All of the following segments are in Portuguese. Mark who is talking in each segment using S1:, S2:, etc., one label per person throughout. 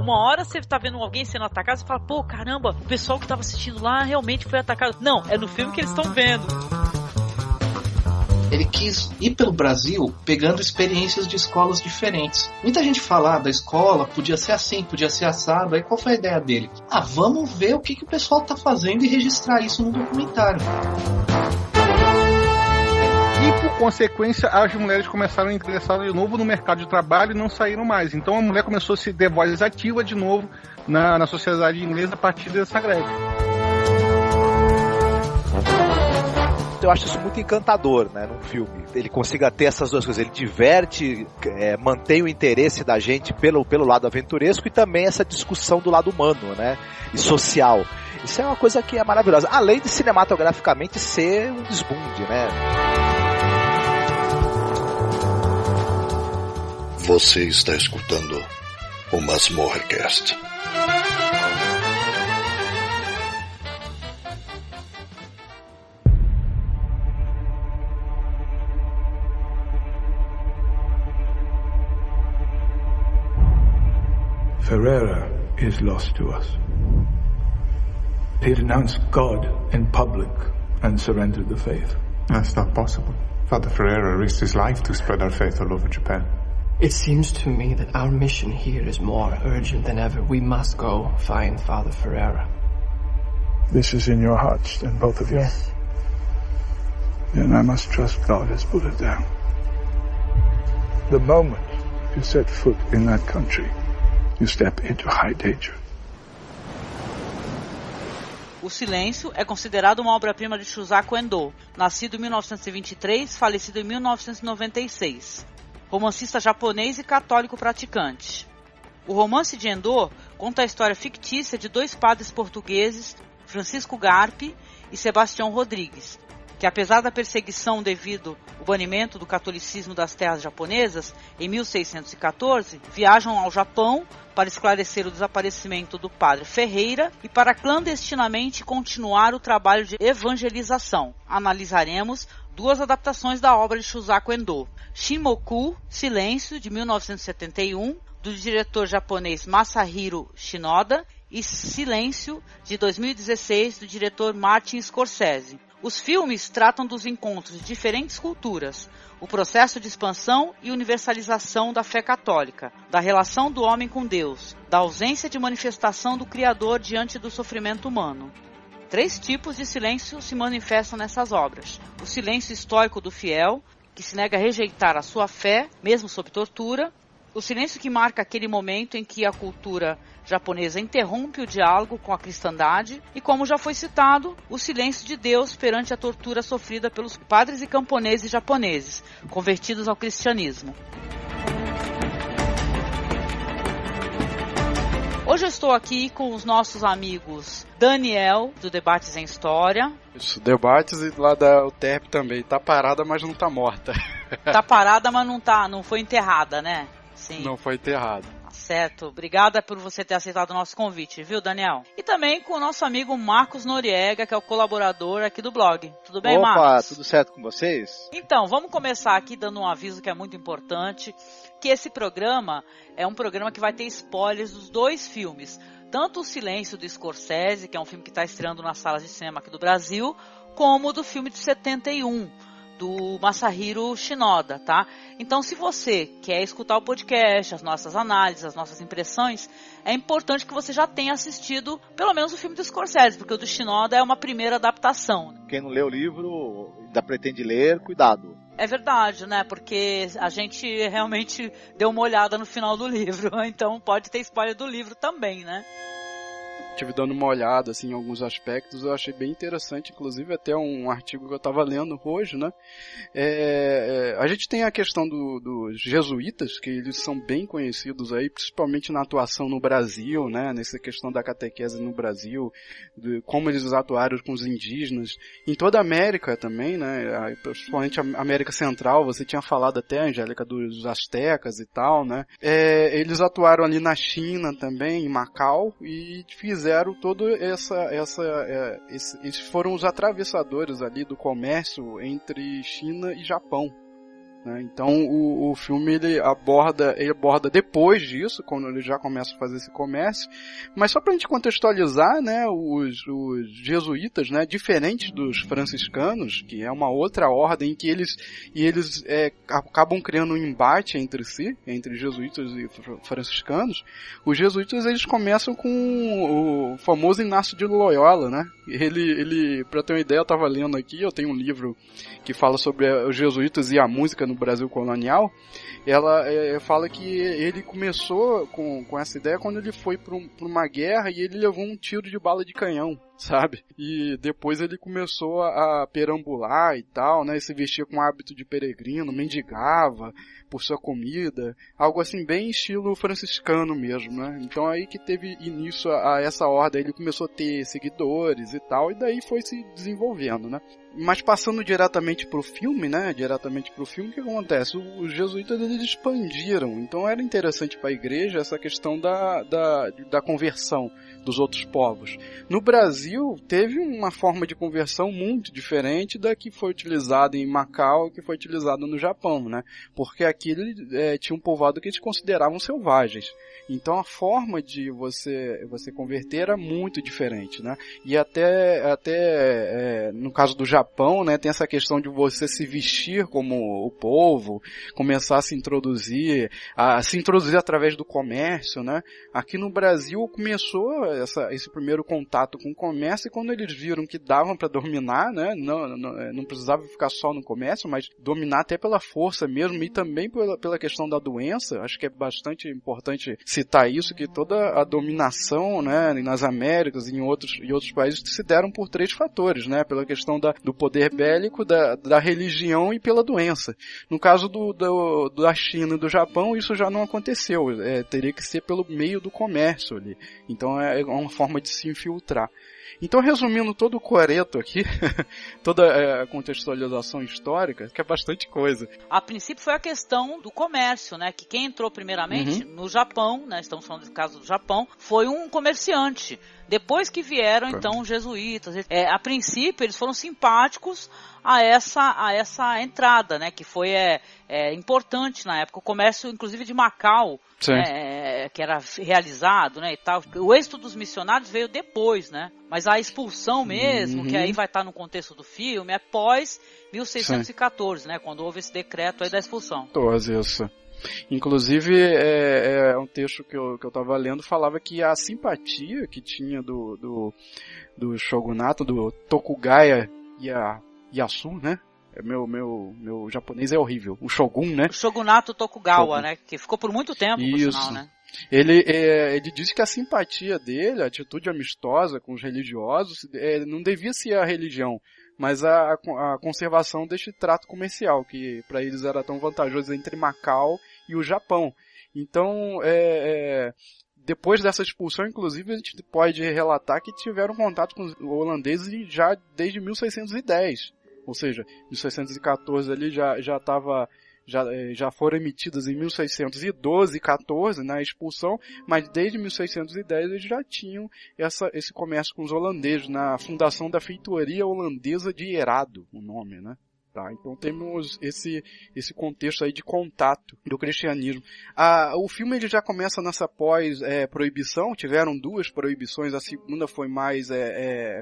S1: uma hora você tá vendo alguém sendo atacado, você fala, pô, caramba, o pessoal que tava assistindo lá realmente foi atacado. Não, é no filme que eles estão vendo.
S2: Ele quis ir pelo Brasil pegando experiências de escolas diferentes. Muita gente fala, da escola podia ser assim, podia ser assado. Aí qual foi a ideia dele? Vamos ver o que o pessoal tá fazendo e registrar isso no documentário.
S3: E por consequência, as mulheres começaram a ingressar de novo no mercado de trabalho e não saíram mais. Então a mulher começou a se ter voz ativa de novo na sociedade inglesa a partir dessa greve.
S4: Eu acho isso muito encantador, né, num filme. Ele consiga ter essas duas coisas. Ele diverte, mantém o interesse da gente pelo lado aventuresco e também essa discussão do lado humano, né, e social. Isso é uma coisa que é maravilhosa. Além de cinematograficamente ser um desbunde, né.
S5: Você está escutando o Masmorrecast.
S6: Ferreira is lost to us. He denounced God in public and surrendered the faith.
S7: That's not possible. Father Ferreira risked his life to spread our faith all over Japan.
S8: It seems to me that our mission here is more urgent than ever. We must go find Father Ferreira.
S6: This is in your hearts, then, both of you?
S8: Yes.
S6: Then I must trust God has put it down. The moment you set foot in that country, you step into high danger.
S1: O Silêncio é considerado uma obra-prima de Shusaku Endo, nascido em 1923, falecido em 1996. Romancista japonês e católico praticante. O romance de Endo conta a história fictícia de dois padres portugueses, Francisco Garpe e Sebastião Rodrigues, que apesar da perseguição devido ao banimento do catolicismo das terras japonesas, em 1614, viajam ao Japão para esclarecer o desaparecimento do padre Ferreira e para clandestinamente continuar o trabalho de evangelização. Analisaremos duas adaptações da obra de Shusaku Endo, Shinmoku, Silêncio, de 1971, do diretor japonês Masahiro Shinoda, e Silêncio, de 2016, do diretor Martin Scorsese. Os filmes tratam dos encontros de diferentes culturas, o processo de expansão e universalização da fé católica, da relação do homem com Deus, da ausência de manifestação do Criador diante do sofrimento humano. 3 tipos de silêncio se manifestam nessas obras. O silêncio estoico do fiel, que se nega a rejeitar a sua fé, mesmo sob tortura. O silêncio que marca aquele momento em que a cultura japonesa interrompe o diálogo com a cristandade. E, como já foi citado, o silêncio de Deus perante a tortura sofrida pelos padres e camponeses japoneses, convertidos ao cristianismo. Hoje eu estou aqui com os nossos amigos Daniel, do Debates em História.
S9: Isso, Debates e lá da UTERP também. Tá parada, mas não tá morta.
S1: Tá parada, mas não foi enterrada, né? Sim.
S9: Não foi enterrada.
S1: Certo. Obrigada por você ter aceitado o nosso convite, viu, Daniel? E também com o nosso amigo Marcos Noriega, que é o colaborador aqui do blog. Tudo bem, Marcos?
S4: Opa, tudo certo com vocês?
S1: Então, vamos começar aqui dando um aviso que é muito importante, que esse programa é um programa que vai ter spoilers dos 2 filmes. Tanto O Silêncio, do Scorsese, que é um filme que está estreando nas salas de cinema aqui do Brasil, como do filme de 71, do Masahiro Shinoda, tá? Então, se você quer escutar o podcast, as nossas análises, as nossas impressões, é importante que você já tenha assistido pelo menos o filme do Scorsese, porque o do Shinoda é uma primeira adaptação.
S4: Quem não lê o livro, ainda pretende ler, cuidado.
S1: É verdade, né? Porque a gente realmente deu uma olhada no final do livro, então pode ter spoiler do livro também, né?
S9: Estive dando uma olhada assim, em alguns aspectos, eu achei bem interessante, inclusive até um artigo que eu estava lendo hoje, né? A gente tem a questão dos jesuítas, que eles são bem conhecidos aí, principalmente na atuação no Brasil, né? Nessa questão da catequese no Brasil, de como eles atuaram com os indígenas, em toda a América também, né? Principalmente a América Central, você tinha falado até, Angélica, dos astecas e tal, né? Eles atuaram ali na China também, em Macau, e fizeram todo eles foram os atravessadores ali do comércio entre China e Japão. né? Então o filme ele aborda depois disso, quando ele já começa a fazer esse comércio. Mas só pra gente contextualizar, né, os jesuítas, né, diferentes dos franciscanos, que é uma outra ordem que eles acabam criando um embate entre si, entre jesuítas e franciscanos. Os jesuítas eles começam com o famoso Inácio de Loyola, né? Ele, pra ter uma ideia, eu tava lendo aqui, eu tenho um livro que fala sobre os jesuítas e a música no Brasil colonial. Ela fala que ele começou com essa ideia quando ele foi para uma guerra e ele levou um tiro de bala de canhão, sabe? E depois ele começou a perambular e tal, né? E se vestia com hábito de peregrino, mendigava por sua comida, algo assim bem estilo franciscano mesmo, né? Então aí que teve início a essa ordem, ele começou a ter seguidores e tal, e daí foi se desenvolvendo, né? Mas passando diretamente pro filme, né? O que acontece? Os jesuítas eles expandiram, então era interessante para a igreja essa questão da conversão dos outros povos. No Brasil, teve uma forma de conversão muito diferente da que foi utilizada em Macau e que foi utilizada no Japão, né? Porque aqui tinha um povoado que eles consideravam selvagens. Então a forma de você converter era muito diferente, né? E até no caso do Japão, né, tem essa questão de você se vestir como o povo, começar a se introduzir através do comércio, né? Aqui no Brasil começou esse primeiro contato com o comércio, e quando eles viram que davam para dominar, né, não precisava ficar só no comércio, mas dominar até pela força mesmo, e também pela questão da doença. Acho que é bastante importante citar isso, que toda a dominação, né, nas Américas e em outros países se deram por 3 fatores, né, pela questão do poder bélico, da religião e pela doença. No caso da China e do Japão, isso já não aconteceu, teria que ser pelo meio do comércio ali. Então é uma forma de se infiltrar. Então, resumindo todo o coreto aqui, toda a contextualização histórica, que é bastante coisa.
S1: A princípio foi a questão do comércio, né? Que quem entrou primeiramente no Japão, né? Estamos falando do caso do Japão, foi um comerciante. Depois que vieram, então, os jesuítas. A princípio, eles foram simpáticos a essa entrada, né? Que foi importante na época. O comércio, inclusive, de Macau, que era realizado, né? E tal. O êxito dos missionários veio depois, né? Mas a expulsão mesmo, que aí vai estar no contexto do filme, é pós 1614, né? Quando houve esse decreto aí da expulsão.
S9: Isso. Inclusive, é um texto que eu estava lendo, falava que a simpatia que tinha do shogunato, do Tokugawa Ieyasu, né? Meu japonês é horrível. O Shogun, né?
S1: O shogunato Tokugawa, né? Que ficou por muito tempo, por sinal, né?
S9: Ele disse que a simpatia dele, a atitude amistosa com os religiosos, não devia ser a religião, mas a conservação deste trato comercial, que para eles era tão vantajoso entre Macau e o Japão. Então, depois dessa expulsão, inclusive, a gente pode relatar que tiveram contato com os holandeses já desde 1610. Ou seja, 1614 ali já foram emitidas em 1612 e 14 na expulsão, mas desde 1610 eles já tinham esse comércio com os holandeses, na fundação da feitoria holandesa de Herado, o nome, né? Tá, então temos esse contexto aí de contato do cristianismo. O filme ele já começa nessa pós-proibição, tiveram 2 proibições, a segunda foi mais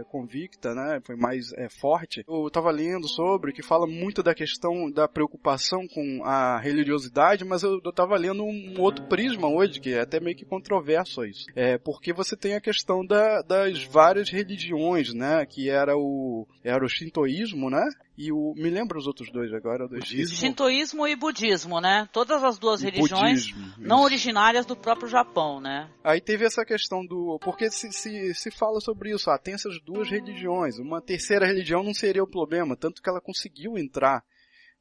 S9: convicta, né? Foi mais forte. Eu estava lendo sobre, que fala muito da questão da preocupação com a religiosidade, mas eu estava lendo um outro prisma hoje, que é até meio que controverso isso. Porque você tem a questão das várias religiões, né? Que era o shintoísmo, né? E me lembra os outros 2 agora?
S1: Shintoísmo e budismo, né? Todas as 2 religiões não originárias do próprio Japão, né?
S9: Aí teve essa questão porque se fala sobre isso, tem essas 2 religiões, uma terceira religião não seria o problema, tanto que ela conseguiu entrar,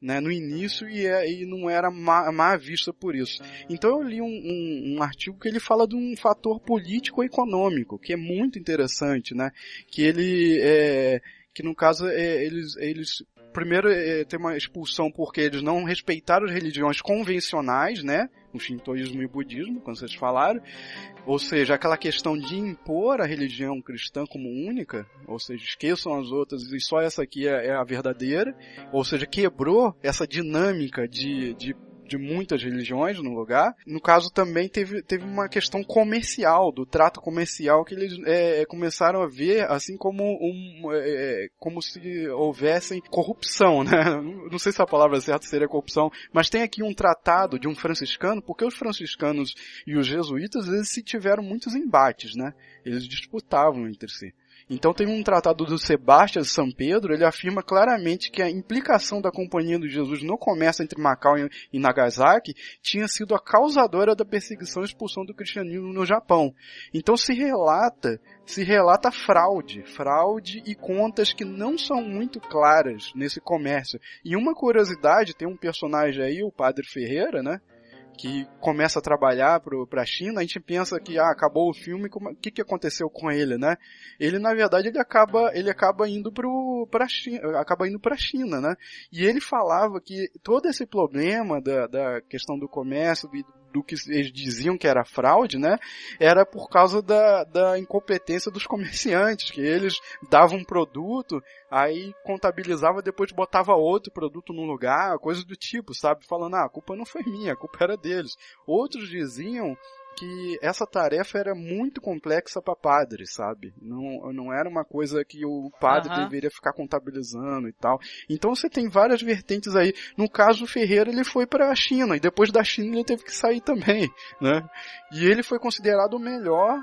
S9: né, no início e não era má vista por isso. Então eu li um artigo que ele fala de um fator político-econômico, que é muito interessante, né? Que no caso eles primeiro tem uma expulsão porque eles não respeitaram as religiões convencionais, né, o shintoísmo e o budismo, quando vocês falaram, ou seja, aquela questão de impor a religião cristã como única, ou seja, esqueçam as outras e só essa aqui é a verdadeira, ou seja, quebrou essa dinâmica de muitas religiões no lugar. No caso também teve uma questão comercial, do trato comercial, que eles começaram a ver assim como como se houvesse corrupção, né? Não sei se a palavra certa seria corrupção, mas tem aqui um tratado de um franciscano, porque os franciscanos e os jesuítas, eles se tiveram muitos embates, né? Eles disputavam entre si. Então tem um tratado do Sebastião de São Pedro, ele afirma claramente que a implicação da Companhia de Jesus no comércio entre Macau e Nagasaki tinha sido a causadora da perseguição e expulsão do cristianismo no Japão. Então se relata fraude e contas que não são muito claras nesse comércio. E uma curiosidade, tem um personagem aí, o Padre Ferreira, né? Que começa a trabalhar para a China, a gente pensa que acabou o filme, o que aconteceu com ele, né? Ele, na verdade, ele acaba indo para a China, né? E ele falava que todo esse problema da questão do comércio, do que eles diziam que era fraude, né? Era por causa da incompetência dos comerciantes, que eles davam um produto, aí contabilizava, depois botava outro produto no lugar, coisa do tipo, sabe? Falando, a culpa não foi minha, a culpa era deles. Outros diziam que essa tarefa era muito complexa para padre, sabe? Não era uma coisa que o padre deveria ficar contabilizando e tal. Então você tem várias vertentes aí. No caso, o Ferreira, ele foi para a China, e depois da China ele teve que sair também, né? E ele foi considerado o melhor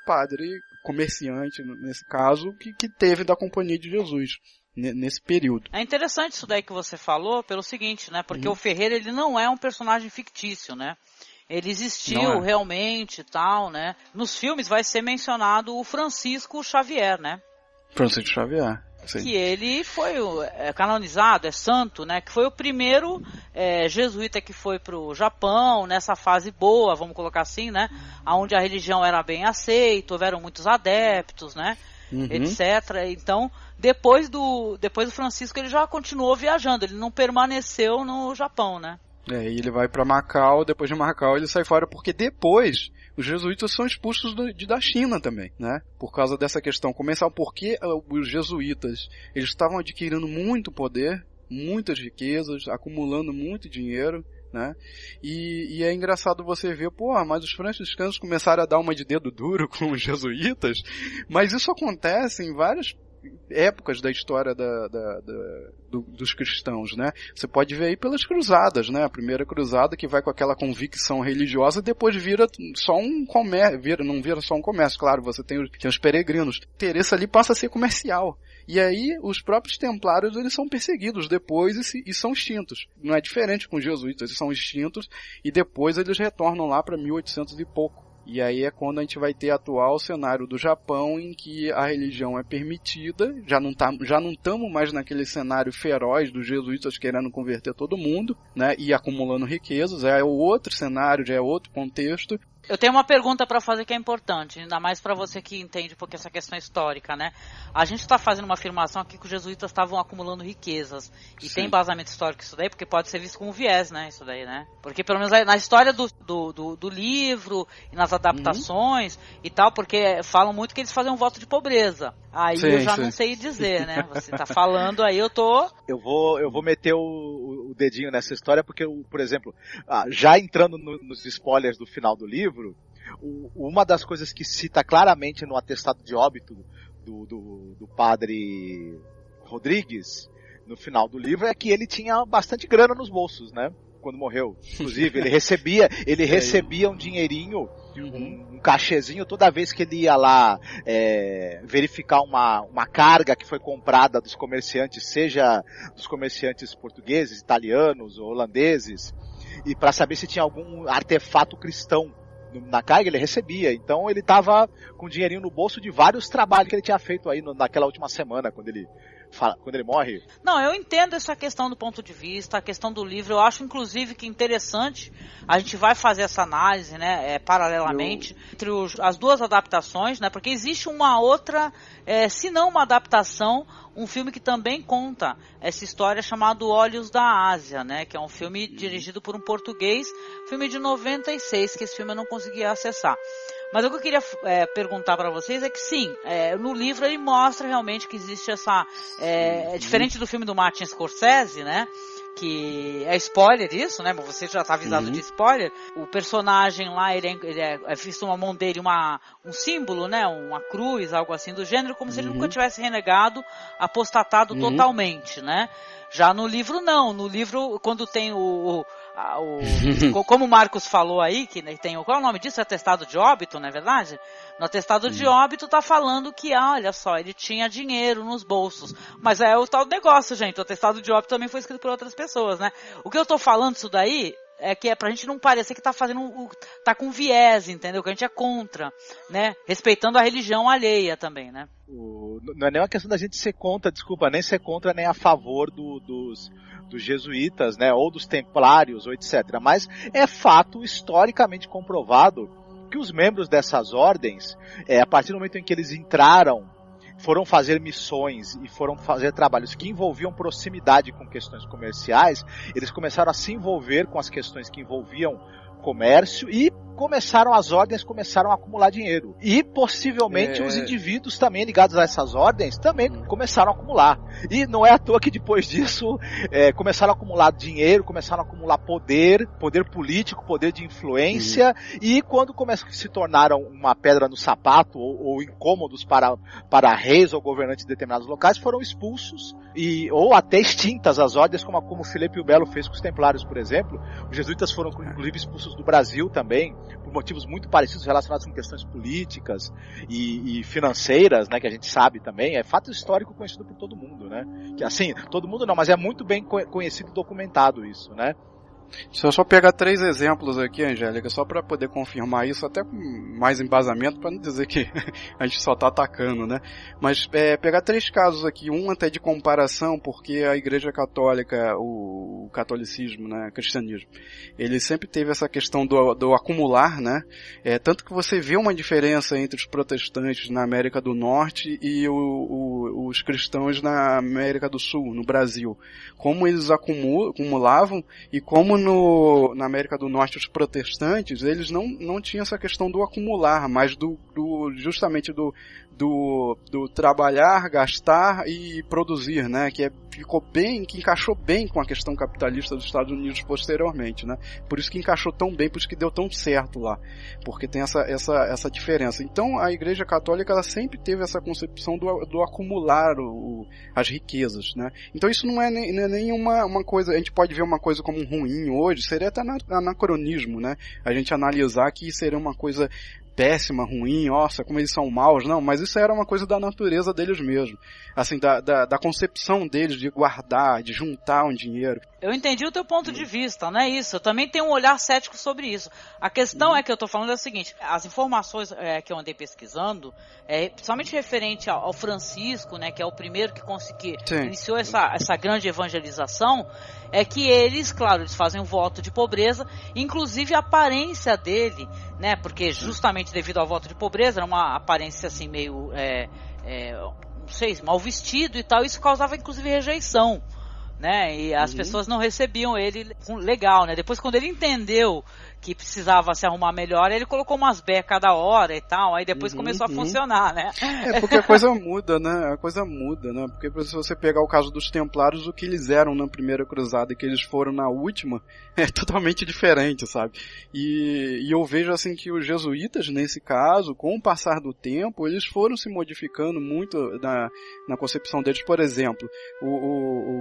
S9: padre, comerciante, nesse caso, que teve da Companhia de Jesus nesse período.
S1: É interessante isso daí que você falou, pelo seguinte, né? Porque o Ferreira, ele não é um personagem fictício, né? Ele existiu realmente e tal, né? Nos filmes vai ser mencionado o Francisco Xavier, né?
S9: Francisco Xavier, sim.
S1: Que ele foi canonizado, é santo, né? Que foi o primeiro jesuíta que foi pro Japão, nessa fase boa, vamos colocar assim, né? Onde a religião era bem aceita, houveram muitos adeptos, né? Etc. Então, depois do Francisco, ele já continuou viajando, ele não permaneceu no Japão, né?
S9: E ele vai para Macau, depois de Macau ele sai fora, porque depois os jesuítas são expulsos da China também, né? Por causa dessa questão comercial, porque os jesuítas, eles estavam adquirindo muito poder, muitas riquezas, acumulando muito dinheiro, né? E é engraçado você ver, mas os franciscanos começaram a dar uma de dedo duro com os jesuítas, mas isso acontece em várias épocas da história dos cristãos, né? Você pode ver aí pelas cruzadas, né? A primeira cruzada que vai com aquela convicção religiosa, depois vira só um comércio, não vira só um comércio, claro, você tem os peregrinos. O interesse ali passa a ser comercial. E aí, os próprios templários, eles são perseguidos depois e são extintos. Não é diferente com os jesuítas, eles são extintos e depois eles retornam lá para 1800 e pouco. E aí é quando a gente vai ter atual cenário do Japão, em que a religião é permitida, já não estamos mais naquele cenário feroz dos jesuítas querendo converter todo mundo, né, e acumulando riquezas, é outro cenário, já é outro contexto.
S1: Eu tenho uma pergunta para fazer que é importante, ainda mais para você que entende um pouquinho essa questão histórica, né? A gente está fazendo uma afirmação aqui que os jesuítas estavam acumulando riquezas. E Sim. Tem embasamento histórico isso daí, porque pode ser visto com um viés, né? Isso daí, né? Porque pelo menos na história do livro e nas adaptações e tal, porque falam muito que eles faziam um voto de pobreza. Aí eu já não sei dizer, né? Você tá falando aí, eu tô...
S4: Eu vou meter o dedinho nessa história, porque, por exemplo, já entrando nos spoilers do final do livro, uma das coisas que cita claramente no atestado de óbito do padre Rodrigues, no final do livro, é que ele tinha bastante grana nos bolsos, né? Quando morreu. Inclusive, ele recebia um dinheirinho, um cachezinho toda vez que ele ia lá verificar uma carga que foi comprada dos comerciantes, seja dos comerciantes portugueses, italianos, holandeses, e para saber se tinha algum artefato cristão na carga, ele recebia. Então ele estava com dinheirinho no bolso de vários trabalhos que ele tinha feito aí naquela última semana, quando ele quando ele morre.
S1: Não, eu entendo essa questão do ponto de vista, a questão do livro. Eu acho, inclusive, que interessante. A gente vai fazer essa análise, né, paralelamente, entre as duas adaptações, né, porque existe uma outra, se não uma adaptação, um filme que também conta essa história chamado Olhos da Ásia, né, que é um filme dirigido por um português, filme de 96, que esse filme eu não conseguia acessar. Mas o que eu queria perguntar para vocês é que sim, no livro ele mostra realmente que existe essa... diferente do filme do Martin Scorsese, né? Que é spoiler isso, né? Você já está avisado de spoiler. O personagem lá, ele é visto uma mão dele, um símbolo, né? Uma cruz, algo assim do gênero, como se ele nunca tivesse renegado, apostatado totalmente, né? Já no livro não. No livro, quando tem como o Marcos falou aí, que tem qual é o nome disso? Atestado de óbito, não é verdade? No atestado de óbito tá falando que, olha só, ele tinha dinheiro nos bolsos. Mas é o tal negócio, gente. O atestado de óbito também foi escrito por outras pessoas, né? O que eu tô falando isso daí é que é pra gente não parecer que tá tá com viés, entendeu? Que a gente é contra, né? Respeitando a religião alheia também, né?
S4: Não é nem uma questão da gente ser contra, nem ser contra nem a favor dos jesuítas, né, ou dos templários, ou etc. Mas é fato historicamente comprovado que os membros dessas ordens, a partir do momento em que eles entraram, foram fazer missões e foram fazer trabalhos que envolviam proximidade com questões comerciais, eles começaram a se envolver com as questões que envolviam comércio e as ordens começaram a acumular dinheiro. E possivelmente os indivíduos também ligados a essas ordens também começaram a acumular. E não é à toa que depois disso começaram a acumular dinheiro, começaram a acumular poder político, poder de influência, e quando se tornaram uma pedra no sapato ou incômodos para reis ou governantes de determinados locais, foram expulsos ou até extintas as ordens, como o Felipe Belo fez com os templários, por exemplo. Os jesuítas foram inclusive expulsos do Brasil também, por motivos muito parecidos relacionados com questões políticas e financeiras, né, que a gente sabe também. É fato histórico conhecido por todo mundo, né? Que assim, todo mundo não, mas é muito bem conhecido e documentado isso, né?
S9: Deixa eu só pegar 3 exemplos aqui, Angélica, só para poder confirmar isso, até com mais embasamento, para não dizer que a gente só tá atacando, né? Mas pegar 3 casos aqui, um até de comparação, porque a Igreja Católica, o catolicismo, né, o cristianismo, ele sempre teve essa questão do acumular, né? Tanto que você vê uma diferença entre os protestantes na América do Norte e os cristãos na América do Sul, no Brasil. Como eles acumulavam e como na América do Norte os protestantes, eles não tinham essa questão do acumular, mas justamente do trabalhar, gastar e produzir, né? Que encaixou bem com a questão capitalista dos Estados Unidos posteriormente, né? Por isso que encaixou tão bem, por isso que deu tão certo lá, porque tem essa diferença. Então a Igreja Católica ela sempre teve essa concepção do acumular as riquezas, né? Então isso não é nem uma coisa, a gente pode ver uma coisa como ruim hoje, seria até anacronismo, né? A gente analisar que seria uma coisa péssima, ruim, nossa, como eles são maus, não, mas isso era uma coisa da natureza deles mesmo, assim, da concepção deles de guardar, de juntar um dinheiro.
S1: Eu entendi o teu ponto de vista, não é isso? Eu também tenho um olhar cético sobre isso. A questão é que eu tô falando é a seguinte, as informações que eu andei pesquisando, principalmente referente ao Francisco, né, que é o primeiro que iniciou essa grande evangelização, é que eles, claro, eles fazem um voto de pobreza, inclusive a aparência dele, né, porque justamente devido ao voto de pobreza, era uma aparência assim meio, não sei, mal vestido e tal, isso causava inclusive rejeição, né, e as pessoas não recebiam ele legal, né, depois quando ele entendeu que precisava se arrumar melhor, ele colocou umas becas cada hora e tal, aí depois começou a funcionar, né?
S9: Porque a coisa muda, né? Porque se você pegar o caso dos Templários, o que eles eram na primeira cruzada e que eles foram na última, é totalmente diferente, sabe? E eu vejo assim que os jesuítas, nesse caso, com o passar do tempo, eles foram se modificando muito na concepção deles. Por exemplo,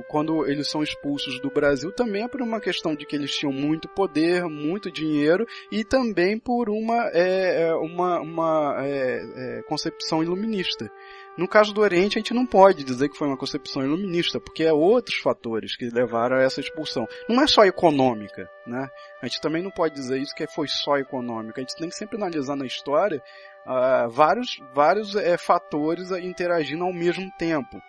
S9: quando eles são expulsos do Brasil, também é por uma questão de que eles tinham muito poder, muito dinheiro, e também por uma concepção iluminista. No caso do Oriente, a gente não pode dizer que foi uma concepção iluminista, porque é outros fatores que levaram a essa expulsão. Não é só econômica, né? A gente também não pode dizer isso que foi só econômica. A gente tem que sempre analisar na história vários fatores interagindo ao mesmo tempo.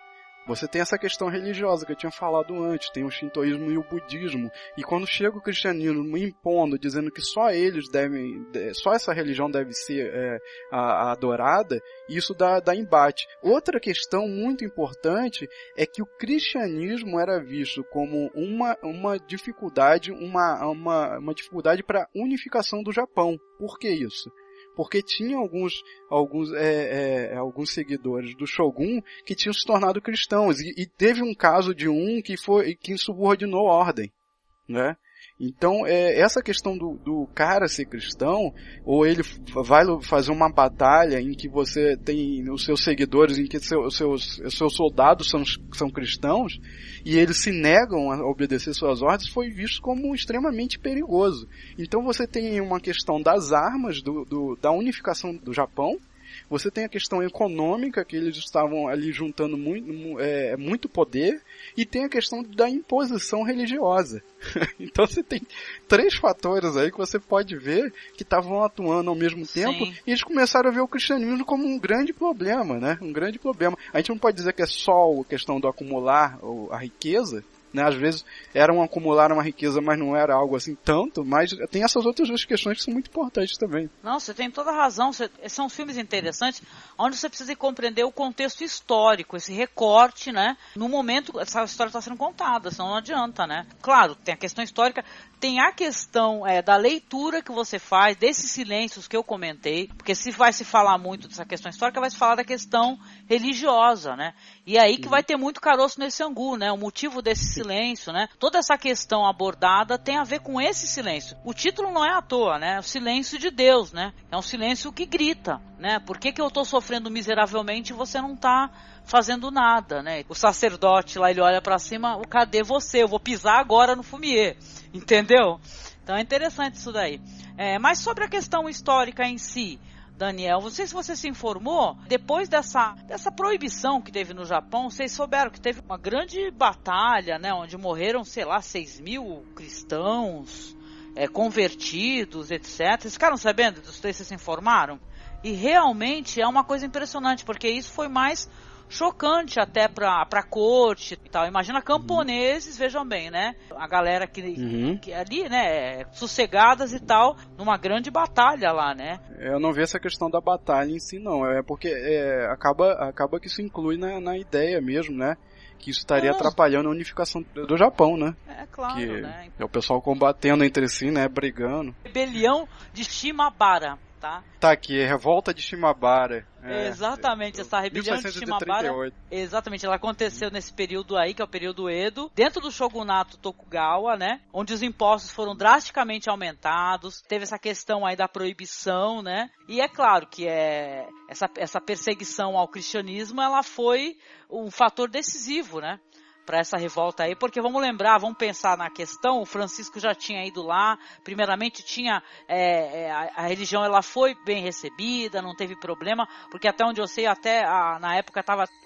S9: Você tem essa questão religiosa que eu tinha falado antes, tem o shintoísmo e o budismo, e quando chega o cristianismo impondo, dizendo que só só essa religião deve ser adorada, isso dá embate. Outra questão muito importante é que o cristianismo era visto como uma dificuldade, uma dificuldade para a unificação do Japão. Por que isso? Porque tinha alguns seguidores do Shogun que tinham se tornado cristãos, e teve um caso de que insubordinou a ordem, né? Então, essa questão do cara ser cristão, ou ele vai fazer uma batalha em que você tem os seus seguidores, em que os seus soldados são cristãos, e eles se negam a obedecer suas ordens, foi visto como extremamente perigoso. Então você tem uma questão das armas, da unificação do Japão, você tem a questão econômica, que eles estavam ali juntando muito poder, e tem a questão da imposição religiosa. Então você tem 3 fatores aí que você pode ver que estavam atuando ao mesmo tempo. Sim. E eles começaram a ver o cristianismo como um grande problema, né? Um grande problema. A gente não pode dizer que é só a questão do acumular a riqueza, né? Às vezes acumular uma riqueza, mas não era algo assim tanto, mas tem essas outras 2 questões que são muito importantes também.
S1: Não, você tem toda a razão. São filmes interessantes onde você precisa compreender o contexto histórico, esse recorte, né? No momento essa história está sendo contada, senão não adianta, né? Claro, tem a questão histórica, tem a questão da leitura que você faz, desses silêncios que eu comentei, porque se vai se falar muito dessa questão histórica, vai se falar da questão religiosa, né? E aí que vai ter muito caroço nesse angu, né? O motivo desse silêncio, né? Toda essa questão abordada tem a ver com esse silêncio. O título não é à toa, né? O silêncio de Deus, né? É um silêncio que grita, né? Por que eu tô sofrendo miseravelmente e você não tá fazendo nada, né? O sacerdote lá, ele olha pra cima, cadê você? Eu vou pisar agora no fumier, entendeu? Então é interessante isso daí. Mas sobre a questão histórica em si, Daniel, não sei se você se informou, depois dessa proibição que teve no Japão, vocês souberam que teve uma grande batalha, né, onde morreram, 6.000 cristãos, convertidos, etc. Vocês ficaram sabendo disso? Vocês se informaram? E realmente é uma coisa impressionante, porque isso foi mais chocante até pra corte e tal. Imagina camponeses, vejam bem, né? A galera que ali, né, sossegadas e tal, numa grande batalha lá, né?
S9: Eu não vi essa questão da batalha em si, não. É porque acaba que isso inclui na ideia mesmo, né? Que isso estaria atrapalhando a unificação do Japão, né? É claro, né? É o pessoal combatendo entre si, né? Brigando.
S1: Rebelião de Shimabara.
S9: Tá aqui, Revolta de Shimabara.
S1: Exatamente, essa rebelião de Shimabara. Exatamente, ela aconteceu nesse período aí, que é o período Edo, dentro do shogunato Tokugawa, né? Onde os impostos foram drasticamente aumentados, teve essa questão aí da proibição, né? E é claro que essa perseguição ao cristianismo, ela foi um fator decisivo, né? Para essa revolta aí, porque vamos pensar na questão, o Francisco já tinha ido lá, primeiramente tinha, a religião ela foi bem recebida, não teve problema, porque até onde eu sei, na época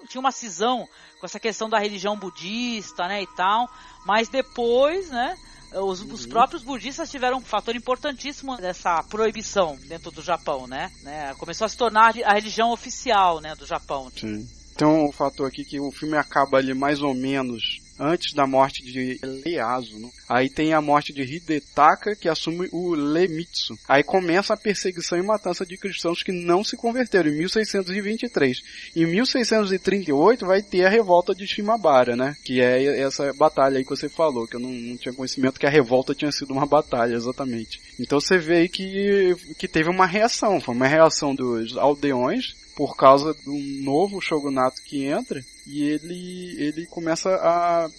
S1: tinha uma cisão com essa questão da religião budista, né, e tal, mas depois, né, os próprios budistas tiveram um fator importantíssimo dessa proibição dentro do Japão, né, começou a se tornar a religião oficial, né, do Japão.
S9: Sim. Tem um fator aqui que o filme acaba ali mais ou menos antes da morte de Ieyasu, né? Aí tem a morte de Hidetaka, que assume o Iemitsu. Aí começa a perseguição e matança de cristãos que não se converteram, em 1623. Em 1638 vai ter a revolta de Shimabara, né? Que é essa batalha aí que você falou, que eu não tinha conhecimento que a revolta tinha sido uma batalha, exatamente. Então você vê aí que teve uma reação, foi uma reação dos aldeões, por causa do novo shogunato que entra, e ele começa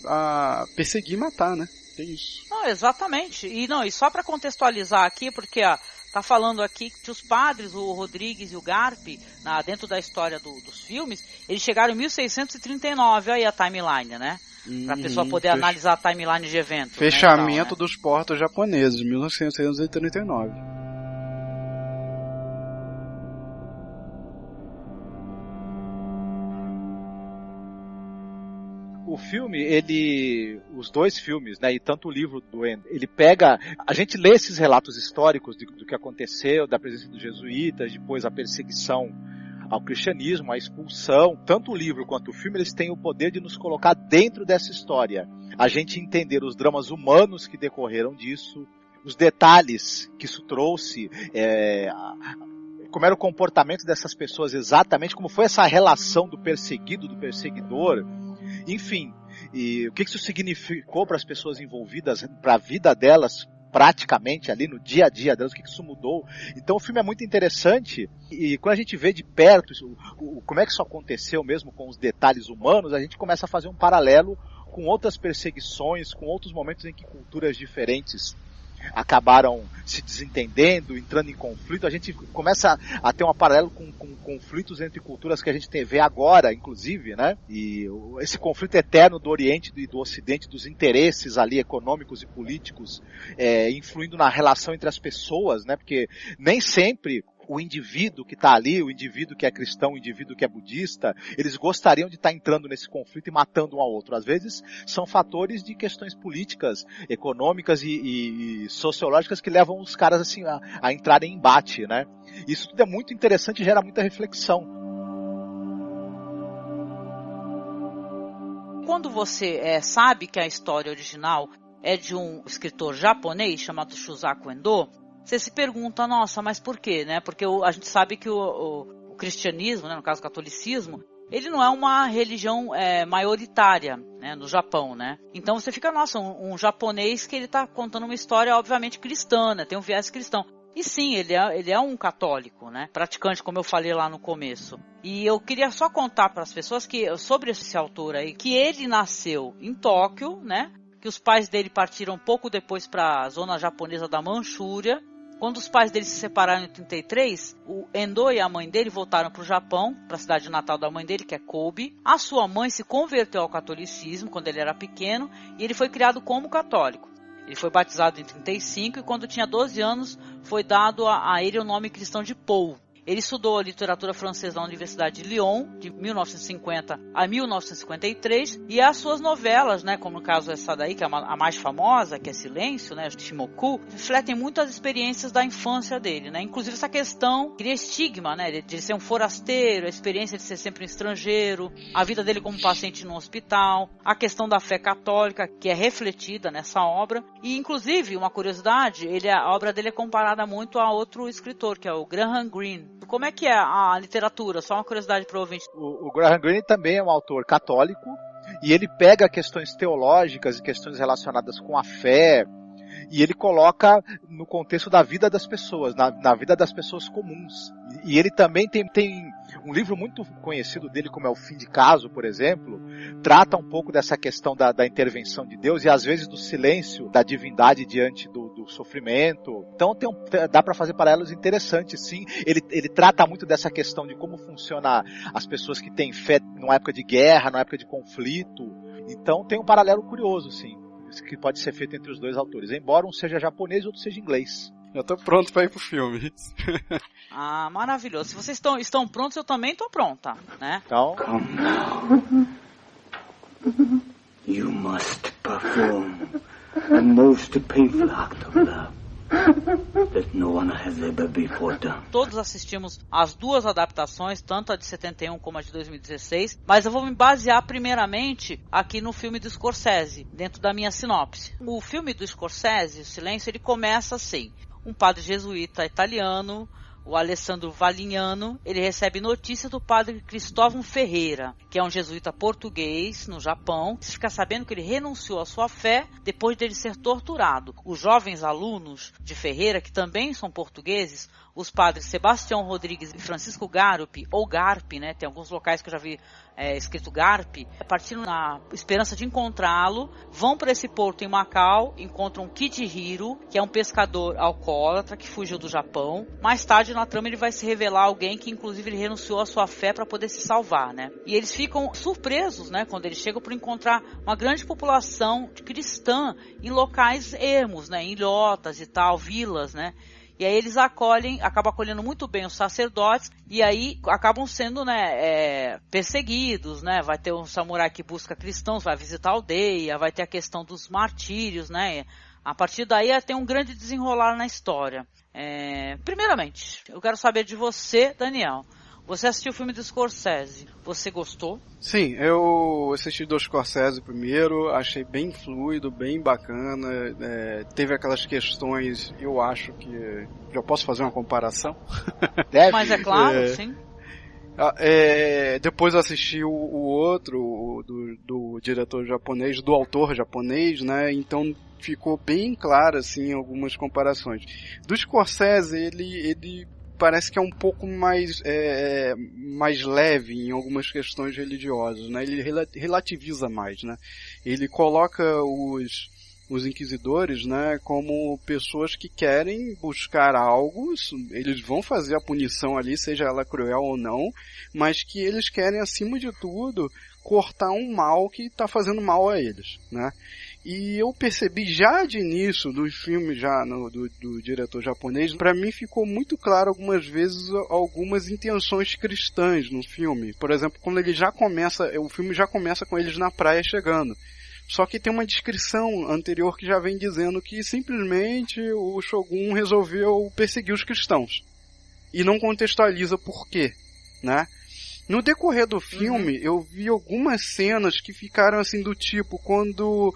S9: a perseguir e matar, né? Tem isso.
S1: Não, exatamente. E só para contextualizar aqui, porque tá falando aqui que os padres, o Rodrigues e o Garp, dentro da história dos filmes, eles chegaram em 1639, aí a timeline, né? Pra pessoa poder analisar a timeline de eventos.
S9: Fechamento dos portos japoneses, 1639.
S4: O filme, os 2 filmes, né, e tanto o livro do Endo, ele pega, a gente lê esses relatos históricos do que aconteceu, da presença dos jesuítas, depois a perseguição ao cristianismo, à expulsão. Tanto o livro quanto o filme, eles têm o poder de nos colocar dentro dessa história. A gente entender os dramas humanos que decorreram disso, os detalhes que isso trouxe, como era o comportamento dessas pessoas exatamente, como foi essa relação do perseguido, do perseguidor, enfim, e o que isso significou para as pessoas envolvidas, para a vida delas, praticamente ali no dia a dia delas, o que isso mudou. Então o filme é muito interessante, e quando a gente vê de perto como é que isso aconteceu mesmo com os detalhes humanos, a gente começa a fazer um paralelo com outras perseguições, com outros momentos em que culturas diferentes acabaram se desentendendo, entrando em conflito. A gente começa a ter um paralelo com conflitos entre culturas que a gente vê agora, inclusive, né? E esse conflito eterno do Oriente e do Ocidente, dos interesses ali econômicos e políticos, influindo na relação entre as pessoas, né? Porque nem sempre o indivíduo que está ali, o indivíduo que é cristão, o indivíduo que é budista, eles gostariam de estar entrando nesse conflito e matando um ao outro. Às vezes são fatores de questões políticas, econômicas e sociológicas que levam os caras assim a entrarem em embate, né? Isso tudo é muito interessante e gera muita reflexão.
S1: Quando você sabe que a história original é de um escritor japonês chamado Shusaku Endo, você se pergunta, nossa, mas por quê, né? Porque a gente sabe que o cristianismo, né, no caso o catolicismo, ele não é uma religião maioritária, né, no Japão, né? Então você fica, nossa, um japonês que ele está contando uma história obviamente cristã, né? Tem um viés cristão. E sim, ele é um católico, né? Praticante, como eu falei lá no começo. E eu queria só contar para as pessoas sobre esse autor aí, que ele nasceu em Tóquio, né? Que os pais dele partiram pouco depois para a zona japonesa da Manchúria. Quando os pais dele se separaram em 1933, o Endo e a mãe dele voltaram para o Japão, para a cidade natal da mãe dele, que é Kobe. A sua mãe se converteu ao catolicismo quando ele era pequeno e ele foi criado como católico. Ele foi batizado em 1935 e quando tinha 12 anos foi dado a ele o nome cristão de Paul. Ele estudou a literatura francesa na Universidade de Lyon, de 1950 a 1953, e as suas novelas, né, como no caso essa daí, que é a mais famosa, que é Silêncio, né, Shimoku, refletem muito as experiências da infância dele, né, inclusive essa questão, cria estigma, né, de ser um forasteiro, a experiência de ser sempre um estrangeiro, a vida dele como paciente no hospital, a questão da fé católica, que é refletida nessa obra, e inclusive, uma curiosidade, a obra dele é comparada muito a outro escritor, que é o Graham Greene. Como é que é a literatura? Só uma curiosidade para o ouvinte.
S4: O Graham Greene também é um autor católico e ele pega questões teológicas e questões relacionadas com a fé e ele coloca no contexto da vida das pessoas, na vida das pessoas comuns. E ele também tem um livro muito conhecido dele, como é O Fim de Caso, por exemplo, trata um pouco dessa questão da intervenção de Deus e às vezes do silêncio da divindade diante do sofrimento. Então dá para fazer paralelos interessantes, sim. Ele trata muito dessa questão de como funciona as pessoas que têm fé numa época de guerra, numa época de conflito. Então tem um paralelo curioso, sim, que pode ser feito entre os dois autores, embora um seja japonês e outro seja inglês.
S9: Eu tô pronto pra ir pro filme.
S1: Ah, maravilhoso. Se vocês estão prontos, eu também tô pronta, né?
S4: Então...
S10: Come now. You must perform a most painful act of love that no one has ever before done.
S1: Todos assistimos as duas adaptações, tanto a de 71 como a de 2016, mas eu vou me basear primeiramente aqui no filme do Scorsese, dentro da minha sinopse. O filme do Scorsese, O Silêncio, ele começa assim: um padre jesuíta italiano, o Alessandro Valignano, ele recebe notícia do padre Cristóvão Ferreira, que é um jesuíta português no Japão. Fica sabendo que ele renunciou à sua fé depois dele ser torturado. Os jovens alunos de Ferreira, que também são portugueses, os padres Sebastião Rodrigues e Francisco Garupi, ou Garpi, né? Tem alguns locais que eu já vi escrito Garpi, partindo na esperança de encontrá-lo, vão para esse porto em Macau, encontram Kichihiro, que é um pescador alcoólatra que fugiu do Japão. Mais tarde na trama ele vai se revelar alguém que inclusive ele renunciou à sua fé para poder se salvar, né? E eles ficam surpresos, né, quando eles chegam por encontrar uma grande população cristã em locais ermos, né, em ilhotas e tal, vilas, né? E aí eles acabam acolhendo muito bem os sacerdotes, e aí acabam sendo, né, perseguidos, né? Vai ter um samurai que busca cristãos, vai visitar a aldeia, vai ter a questão dos martírios, né? A partir daí tem um grande desenrolar na história. Primeiramente, eu quero saber de você, Daniel. Você assistiu o filme do Scorsese, você gostou?
S9: Sim, eu assisti do Scorsese primeiro, achei bem fluido, bem bacana, teve aquelas questões, eu acho que... Já posso fazer uma comparação?
S1: Deve. Mas é claro, sim.
S9: Depois eu assisti o outro, do diretor japonês, do autor japonês, né, então ficou bem claro, assim, algumas comparações. Do Scorsese, ele parece que é um pouco mais leve em algumas questões religiosas, né? Ele relativiza mais, né? Ele coloca os inquisidores, né, como pessoas que querem buscar algo, eles vão fazer a punição ali, seja ela cruel ou não, mas que eles querem, acima de tudo, cortar um mal que está fazendo mal a eles, né? E eu percebi já de início dos filmes do diretor japonês, para mim ficou muito claro algumas vezes algumas intenções cristãs no filme. Por exemplo, quando ele já começa, o filme já começa com eles na praia chegando. Só que tem uma descrição anterior que já vem dizendo que simplesmente o Shogun resolveu perseguir os cristãos. E não contextualiza por quê, né? No decorrer do filme, eu vi algumas cenas que ficaram assim do tipo, quando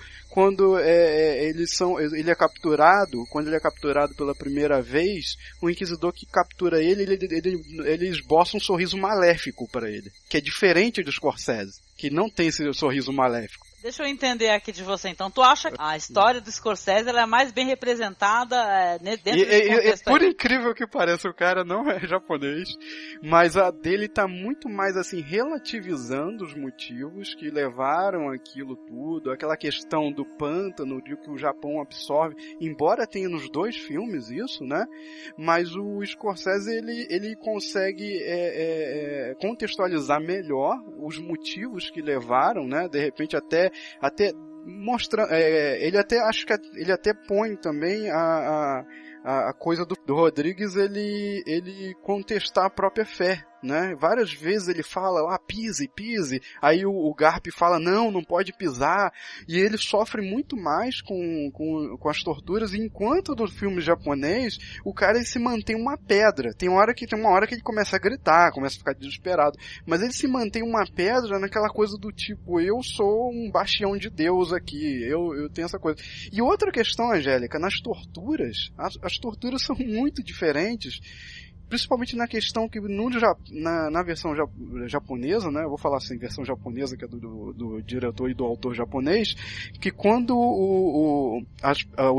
S9: ele é capturado pela primeira vez, o inquisidor que captura ele esboça um sorriso maléfico para ele, que é diferente do Scorsese, que não tem esse sorriso maléfico.
S1: Deixa eu entender aqui de você, então. Tu acha que a história do Scorsese ela é mais bem representada dentro desse contexto?
S9: Por incrível que pareça, o cara não é japonês, mas a dele tá muito mais, assim, relativizando os motivos que levaram aquilo tudo, aquela questão do pântano, de que o Japão absorve, embora tenha nos dois filmes isso, né? Mas o Scorsese, ele consegue contextualizar melhor os motivos que levaram, né? De repente até mostrando, ele até põe também a coisa do Rodrigues, ele contestar a própria fé, né? Várias vezes ele fala, pise, aí o Garp fala, não pode pisar, e ele sofre muito mais com as torturas, enquanto no filme japonês, o cara ele se mantém uma pedra. Tem uma hora que ele começa a gritar, começa a ficar desesperado, mas ele se mantém uma pedra naquela coisa do tipo, eu sou um bastião de Deus aqui, eu tenho essa coisa. E outra questão, Angélica, nas torturas, as torturas são muito diferentes, principalmente na questão que na versão japonesa, né, eu vou falar assim, versão japonesa, que é do diretor e do autor japonês, que quando o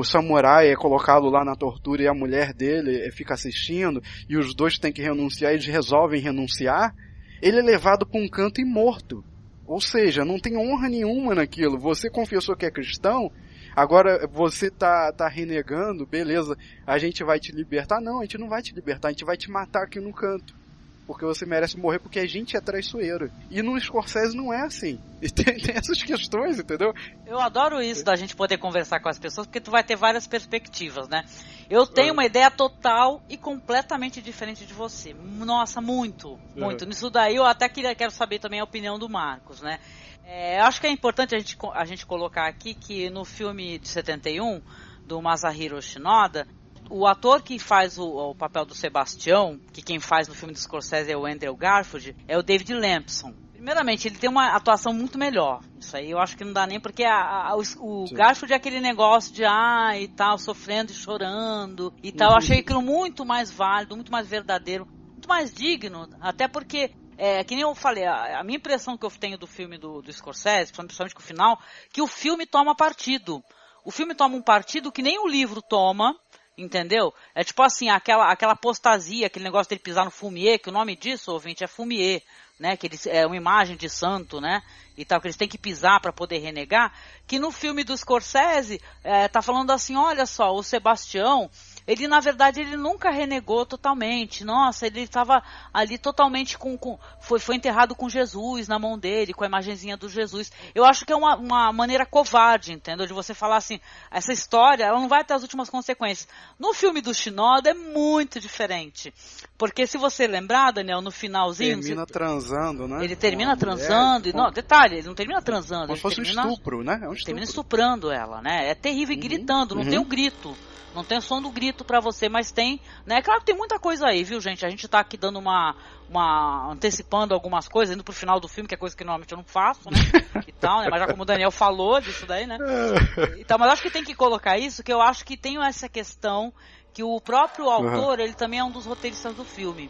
S9: samurai é colocado lá na tortura e a mulher dele fica assistindo, e os dois têm que renunciar, eles resolvem renunciar, ele é levado para um canto e morto. Ou seja, não tem honra nenhuma naquilo. Você confessou que é cristão, agora você tá renegando, beleza, a gente vai te libertar. Não, a gente não vai te libertar, a gente vai te matar aqui no canto. Porque você merece morrer, porque a gente é traiçoeiro. E no Scorsese não é assim. E tem essas questões, entendeu?
S1: Eu adoro isso, da gente poder conversar com as pessoas, porque tu vai ter várias perspectivas, né? Eu tenho uma ideia total e completamente diferente de você. Nossa, muito. Nisso daí eu até quero saber também a opinião do Marcos, né? Acho que é importante a gente colocar aqui que no filme de 71, do Masahiro Shinoda, o ator que faz o papel do Sebastião, que quem faz no filme do Scorsese é o Andrew Garfield, é o David Lampson. Primeiramente, ele tem uma atuação muito melhor. Isso aí eu acho que não dá nem porque o Garfield é aquele negócio de e tal, sofrendo e chorando e tal. Eu achei aquilo muito mais válido, muito mais verdadeiro, muito mais digno, até porque que nem eu falei, a minha impressão que eu tenho do filme do Scorsese, principalmente com o final, que o filme toma partido. O filme toma um partido que nem o livro toma, entendeu? É tipo assim, aquela apostasia, aquele negócio dele pisar no fumier, que o nome disso, ouvinte, é fumier, né? Que é uma imagem de santo, né? E tal, que eles têm que pisar para poder renegar. Que no filme do Scorsese, tá falando assim, olha só, o Sebastião, ele na verdade ele nunca renegou totalmente. Nossa, ele estava ali totalmente foi enterrado com Jesus na mão dele, com a imagenzinha do Jesus. Eu acho que é uma maneira covarde, entendeu? De você falar assim, essa história, ela não vai ter as últimas consequências. No filme do Shinoda é muito diferente. Porque se você lembrar, Daniel, no finalzinho...
S9: Termina transando, né?
S1: Ele termina transando. E, não, detalhe, ele não termina transando.
S9: Como se fosse um estupro, né? É um estupro.
S1: Termina estuprando ela, né? É terrível e gritando, não tem um grito. Não tem o som do grito bonito pra você, mas tem, né? Claro que tem muita coisa aí, viu, gente? A gente tá aqui dando antecipando algumas coisas, indo pro final do filme, que é coisa que normalmente eu não faço, né? E tal, né? Mas já como o Daniel falou disso daí, né? Então, mas acho que tem que colocar isso, que eu acho que tem essa questão que o próprio autor, ele também é um dos roteiristas do filme.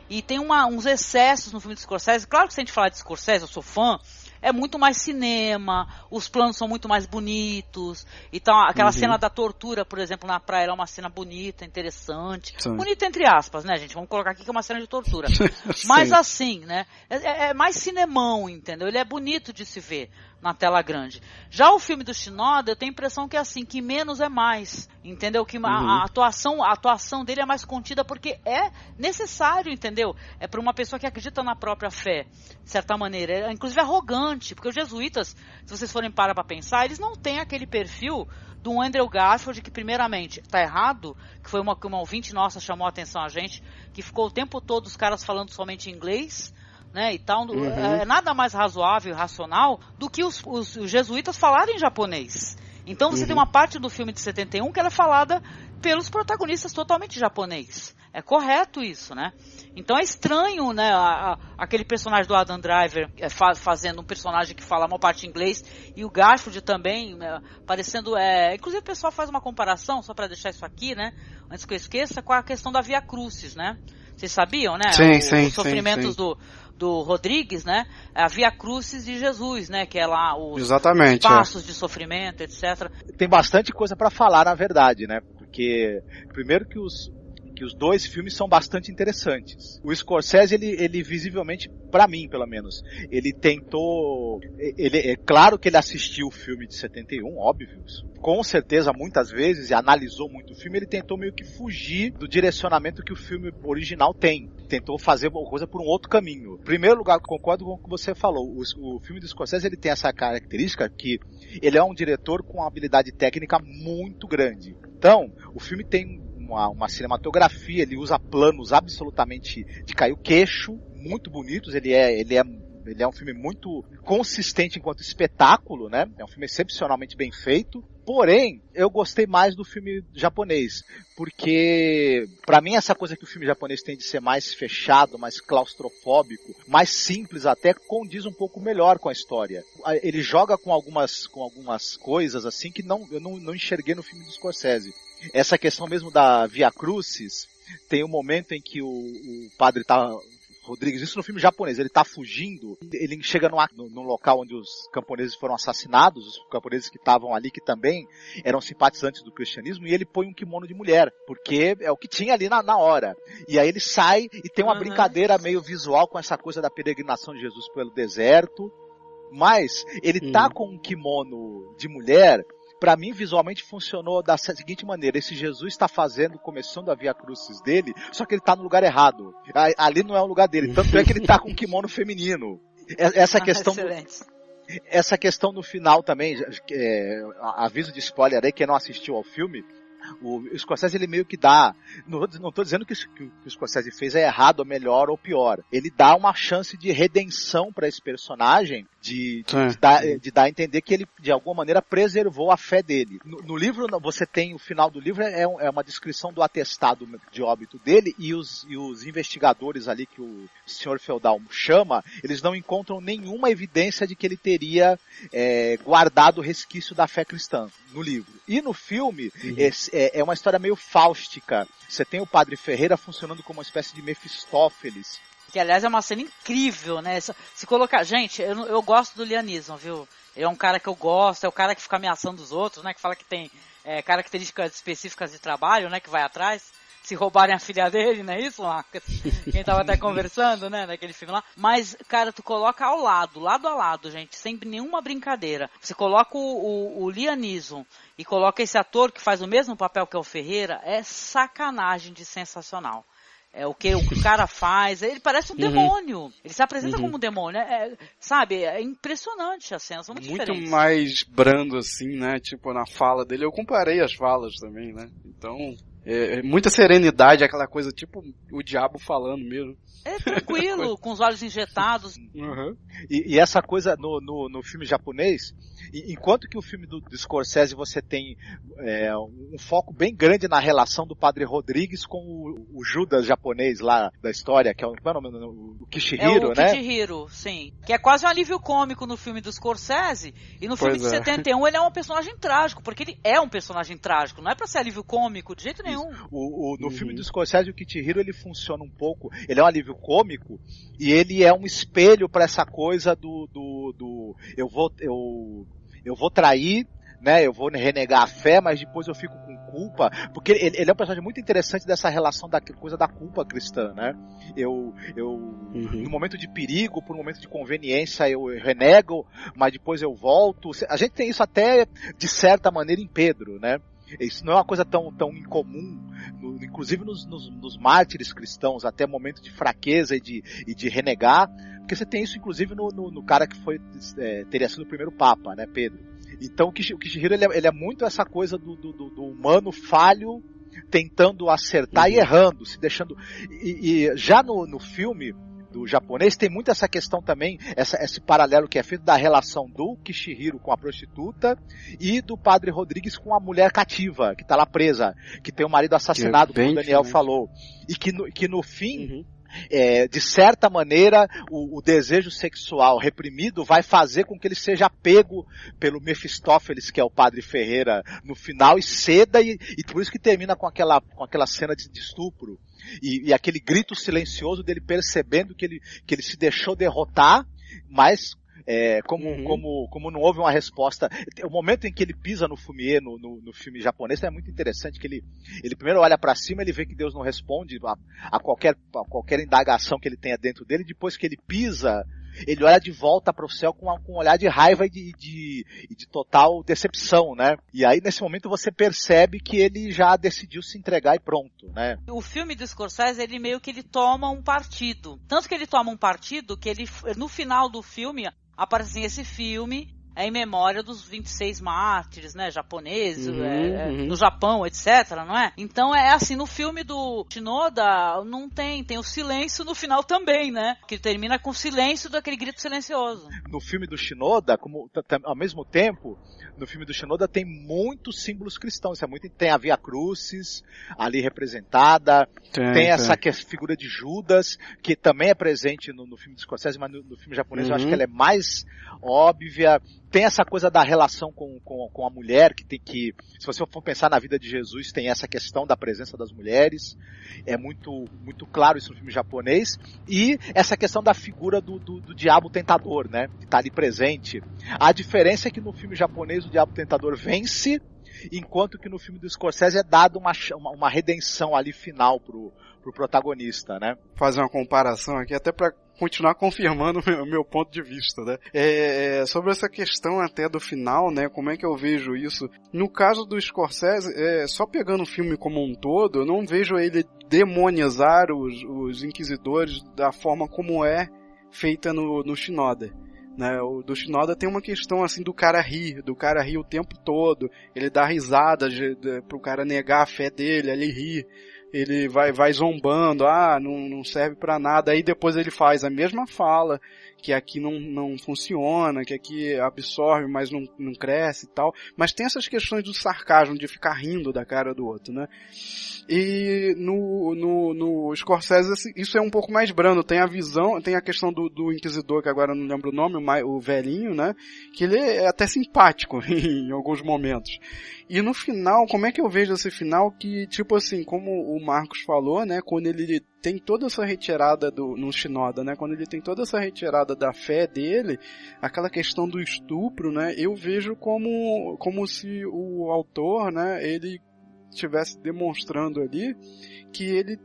S1: E tem uns excessos no filme de Scorsese. Claro que se a gente falar de Scorsese, eu sou fã, é muito mais cinema, os planos são muito mais bonitos. Então, aquela cena da tortura, por exemplo, na praia, é uma cena bonita, interessante. Sim. Bonita entre aspas, né, gente? Vamos colocar aqui que é uma cena de tortura. Mas assim, né? É mais cinemão, entendeu? Ele é bonito de se ver na tela grande. Já o filme do Shinoda, eu tenho a impressão que é assim, que menos é mais, entendeu? Que a atuação dele é mais contida porque é necessário, entendeu? É para uma pessoa que acredita na própria fé, de certa maneira. É, inclusive arrogante, porque os jesuítas, se vocês forem parar para pensar, eles não têm aquele perfil do Andrew Garfield, que primeiramente tá errado, que foi uma ouvinte nossa chamou a atenção a gente, que ficou o tempo todo os caras falando somente inglês, né, e tal, é nada mais razoável e racional do que os jesuítas falarem japonês. Então você tem uma parte do filme de 71 que ela é falada pelos protagonistas totalmente japonês. É correto isso, né? Então é estranho, né, aquele personagem do Adam Driver fazendo um personagem que fala uma parte em inglês e o Garfield também parecendo... Inclusive o pessoal faz uma comparação, só para deixar isso aqui, né, antes que eu esqueça, com a questão da Via Crucis, né? Vocês sabiam, né? Os sofrimentos do Rodrigues, né? A Via Crucis de Jesus, né? Que é lá os passos de sofrimento, etc.
S4: Tem bastante coisa para falar, na verdade, né? Porque, primeiro que os dois filmes são bastante interessantes. O Scorsese, ele visivelmente, pra mim, pelo menos, ele tentou... é claro que ele assistiu o filme de 71, óbvio, com certeza, muitas vezes, e analisou muito o filme, ele tentou meio que fugir do direcionamento que o filme original tem. Tentou fazer uma coisa por um outro caminho. Em primeiro lugar, concordo com o que você falou, o filme do Scorsese, ele tem essa característica que ele é um diretor com uma habilidade técnica muito grande. Então, o filme tem uma cinematografia, ele usa planos absolutamente de cair o queixo, muito bonitos, ele é um filme muito consistente enquanto espetáculo, né? É um filme excepcionalmente bem feito. Porém, eu gostei mais do filme japonês, porque pra mim essa coisa que o filme japonês tem de ser mais fechado, mais claustrofóbico, mais simples até, condiz um pouco melhor com a história. Ele joga com algumas coisas assim que eu não enxerguei no filme do Scorsese. Essa questão mesmo da Via Crucis, tem um momento em que o padre Rodrigues, isso no filme japonês, ele tá fugindo, ele chega num local onde os camponeses foram assassinados, os camponeses que estavam ali, que também eram simpatizantes do cristianismo, e ele põe um kimono de mulher, porque é o que tinha ali na hora. E aí ele sai e tem uma brincadeira meio visual com essa coisa da peregrinação de Jesus pelo deserto, mas ele tá com um kimono de mulher. Pra mim, visualmente, funcionou da seguinte maneira. Esse Jesus está começando a Via Crucis dele, só que ele tá no lugar errado. Ali não é o lugar dele. Tanto é que ele tá com um kimono feminino. Essa questão... Essa questão no final também, aviso de spoiler aí, quem não assistiu ao filme, o Scorsese, ele meio que dá... Não tô dizendo que o Scorsese fez é errado, ou melhor ou pior. Ele dá uma chance de redenção para esse personagem, de dar a entender que ele, de alguma maneira, preservou a fé dele. No livro, você tem o final do livro, é uma descrição do atestado de óbito dele, e os investigadores ali que o Sr. Feudal chama, eles não encontram nenhuma evidência de que ele teria guardado o resquício da fé cristã no livro. E no filme, é uma história meio fáustica. Você tem o Padre Ferreira funcionando como uma espécie de Mefistófeles.
S1: Que, aliás, é uma cena incrível, né? Se colocar... Gente, eu gosto do Liam Neeson, viu? Ele é um cara que eu gosto, é o cara que fica ameaçando os outros, né? Que fala que tem características específicas de trabalho, né? Que vai atrás. Se roubarem a filha dele, não é isso, Marcos? Quem tava até conversando, né? Naquele filme lá. Mas, cara, tu coloca lado a lado, gente. Sem nenhuma brincadeira. Você coloca o Liam Neeson e coloca esse ator que faz o mesmo papel que é o Ferreira. É sacanagem de sensacional. É o que o cara faz, ele parece um demônio. Ele se apresenta como um demônio, sabe? É impressionante as cenas, são muito diferentes.
S9: Muito mais brando assim, né? Tipo, na fala dele. Eu comparei as falas também, né? Então, muita serenidade, aquela coisa tipo o diabo falando mesmo.
S1: É tranquilo, com os olhos injetados.
S9: Uhum.
S4: E essa coisa no filme japonês, enquanto que o filme do Scorsese você tem um foco bem grande na relação do Padre Rodrigues com o Judas japonês lá da história, que é o Kishihiro, né?
S1: É o Kishihiro, sim. Que é quase um alívio cômico no filme do Scorsese, e no filme de 71 ele é um personagem trágico, porque ele é um personagem trágico, não é pra ser alívio cômico de jeito nenhum.
S4: No filme do Scorsese, o Kishihiro ele funciona um pouco, ele é um alívio cômico, e ele é um espelho para essa coisa do eu vou trair, né, eu vou renegar a fé, mas depois eu fico com culpa, porque ele é um personagem muito interessante dessa relação da coisa da culpa cristã, né? No momento de perigo, por um momento de conveniência, eu renego, mas depois eu volto. A gente tem isso até de certa maneira em Pedro, né? Isso não é uma coisa tão incomum, inclusive nos mártires cristãos, até momento de fraqueza e de renegar, porque você tem isso inclusive no cara que teria sido o primeiro Papa, né, Pedro? Então o Kishihiro ele é muito essa coisa do humano falho, tentando acertar e errando, se deixando. E já no filme do japonês tem muito essa questão também, esse paralelo que é feito da relação do Kishihiro com a prostituta e do Padre Rodrigues com a mulher cativa, que está lá presa, que tem o marido assassinado, como o Daniel falou. E que no fim, de certa maneira, o desejo sexual reprimido vai fazer com que ele seja pego pelo Mefistófeles, que é o Padre Ferreira, no final, e ceda, e por isso que termina com aquela cena de estupro. E aquele grito silencioso dele percebendo que ele se deixou derrotar, mas como não houve uma resposta. O momento em que ele pisa no fumier no filme japonês é muito interessante, que ele primeiro olha para cima, ele vê que Deus não responde a qualquer indagação que ele tenha dentro dele, depois que ele pisa, ele olha de volta para o céu com um olhar de raiva e de total decepção, né? E aí, nesse momento, você percebe que ele já decidiu se entregar e pronto, né?
S1: O filme do Scorsese, ele meio que ele toma um partido. Tanto que ele toma um partido que ele, no final do filme, aparece assim, esse filme é em memória dos 26 mártires, né, japoneses, no Japão, etc, não é? Então é assim, no filme do Shinoda não tem o silêncio no final também, né? Que termina com o silêncio daquele grito silencioso.
S4: No filme do Shinoda, ao mesmo tempo, no filme do Shinoda tem muitos símbolos cristãos, tem a Via Crucis ali representada, tem essa figura de Judas, que também é presente no filme do Scorsese, mas no filme japonês eu acho que ela é mais óbvia. Tem essa coisa da relação com a mulher, que se você for pensar na vida de Jesus, tem essa questão da presença das mulheres, é muito, muito claro isso no filme japonês, e essa questão da figura do diabo tentador, né, que está ali presente. A diferença é que no filme japonês o diabo tentador vence, enquanto que no filme do Scorsese é dado uma redenção ali final pro protagonista, né?
S9: Fazer uma comparação aqui, até para continuar confirmando o meu ponto de vista, né? Sobre essa questão até do final, né? Como é que eu vejo isso? No caso do Scorsese, só pegando o filme como um todo, eu não vejo ele demonizar os inquisidores da forma como é feita no Shinoda. Né, o do Shinoda tem uma questão assim do cara rir o tempo todo, ele dá risada pro cara negar a fé dele, ele ri, ele vai zombando, não serve pra nada, aí depois ele faz a mesma fala, que aqui não funciona, que aqui absorve, mas não cresce e tal, mas tem essas questões do sarcasmo, de ficar rindo da cara do outro, né? E no Scorsese isso é um pouco mais brando, tem a visão, tem a questão do inquisidor, que agora eu não lembro o nome, o velhinho, né? Que ele é até simpático em alguns momentos. E no final, como é que eu vejo esse final? Que, tipo assim, como o Marcos falou, né? Quando ele tem toda essa retirada no Shinoda, né? Quando ele tem toda essa retirada da fé dele, aquela questão do estupro, né? Eu vejo como se o autor, né? Ele estivesse demonstrando ali que ele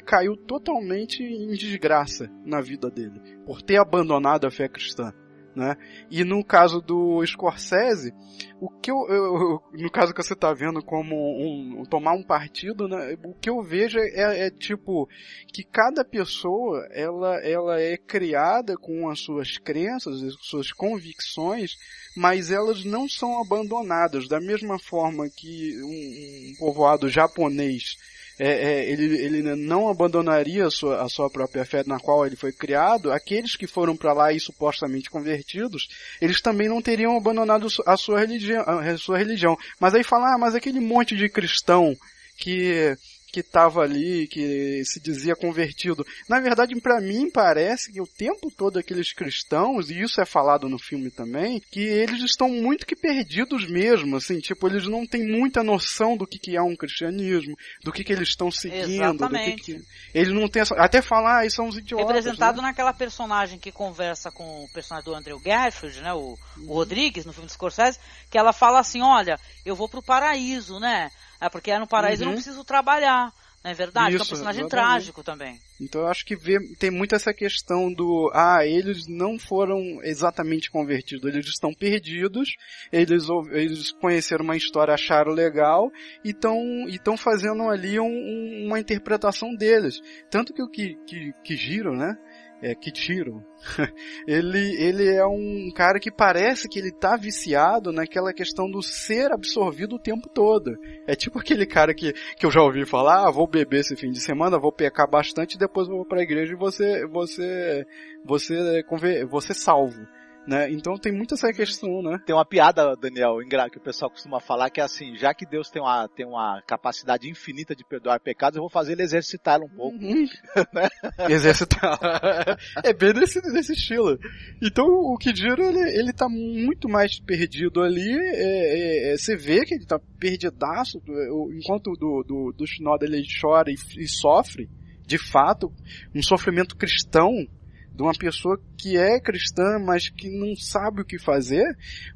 S9: caiu totalmente em desgraça na vida dele, por ter abandonado a fé cristã. né? E no caso do Scorsese, o que no caso que você está vendo como tomar um partido, né? O que eu vejo é tipo que cada pessoa ela é criada com as suas crenças, as suas convicções, mas elas não são abandonadas da mesma forma que um povoado japonês. Ele não abandonaria a sua própria fé na qual ele foi criado. Aqueles que foram para lá e supostamente convertidos, eles também não teriam abandonado a sua religião. Mas aí fala, mas aquele monte de cristão que estava ali, que se dizia convertido. Na verdade, para mim, parece que o tempo todo aqueles cristãos, e isso é falado no filme também, que eles estão muito que perdidos mesmo, assim, tipo, eles não têm muita noção do que é um cristianismo, do que eles estão seguindo.
S1: Exatamente.
S9: Eles não têm até falar, são uns idiotas.
S1: Representado,
S9: né?
S1: naquela personagem que conversa com o personagem do Andrew Garfield, né, o Rodrigues, no filme do Scorsese, que ela fala assim, olha, eu vou pro paraíso, né? Porque no paraíso eu não preciso trabalhar, não é verdade? Isso, é um personagem trágico também.
S9: Então eu acho que tem muito essa questão do, eles não foram exatamente convertidos, eles estão perdidos, eles conheceram uma história, acharam legal, e estão fazendo ali uma interpretação deles. Tanto que o Kijiro, né? Kichiro, ele é um cara que parece que ele tá viciado naquela questão do ser absorvido o tempo todo. É tipo aquele cara que eu já ouvi falar, vou beber esse fim de semana, vou pecar bastante e depois vou pra igreja e você salvo. Né? Então tem muito essa questão, né?
S4: Tem uma piada, Daniel, que o pessoal costuma falar, que é assim, já que Deus tem uma capacidade infinita de perdoar pecados, eu vou fazer ele exercitá-lo um pouco.
S9: Né? Exercitar. É bem desse estilo. Então o Kijiro, ele tá muito mais perdido ali, você vê que ele tá perdidaço, enquanto do Shinoda ele chora e sofre, de fato, um sofrimento cristão, de uma pessoa que é cristã, mas que não sabe o que fazer,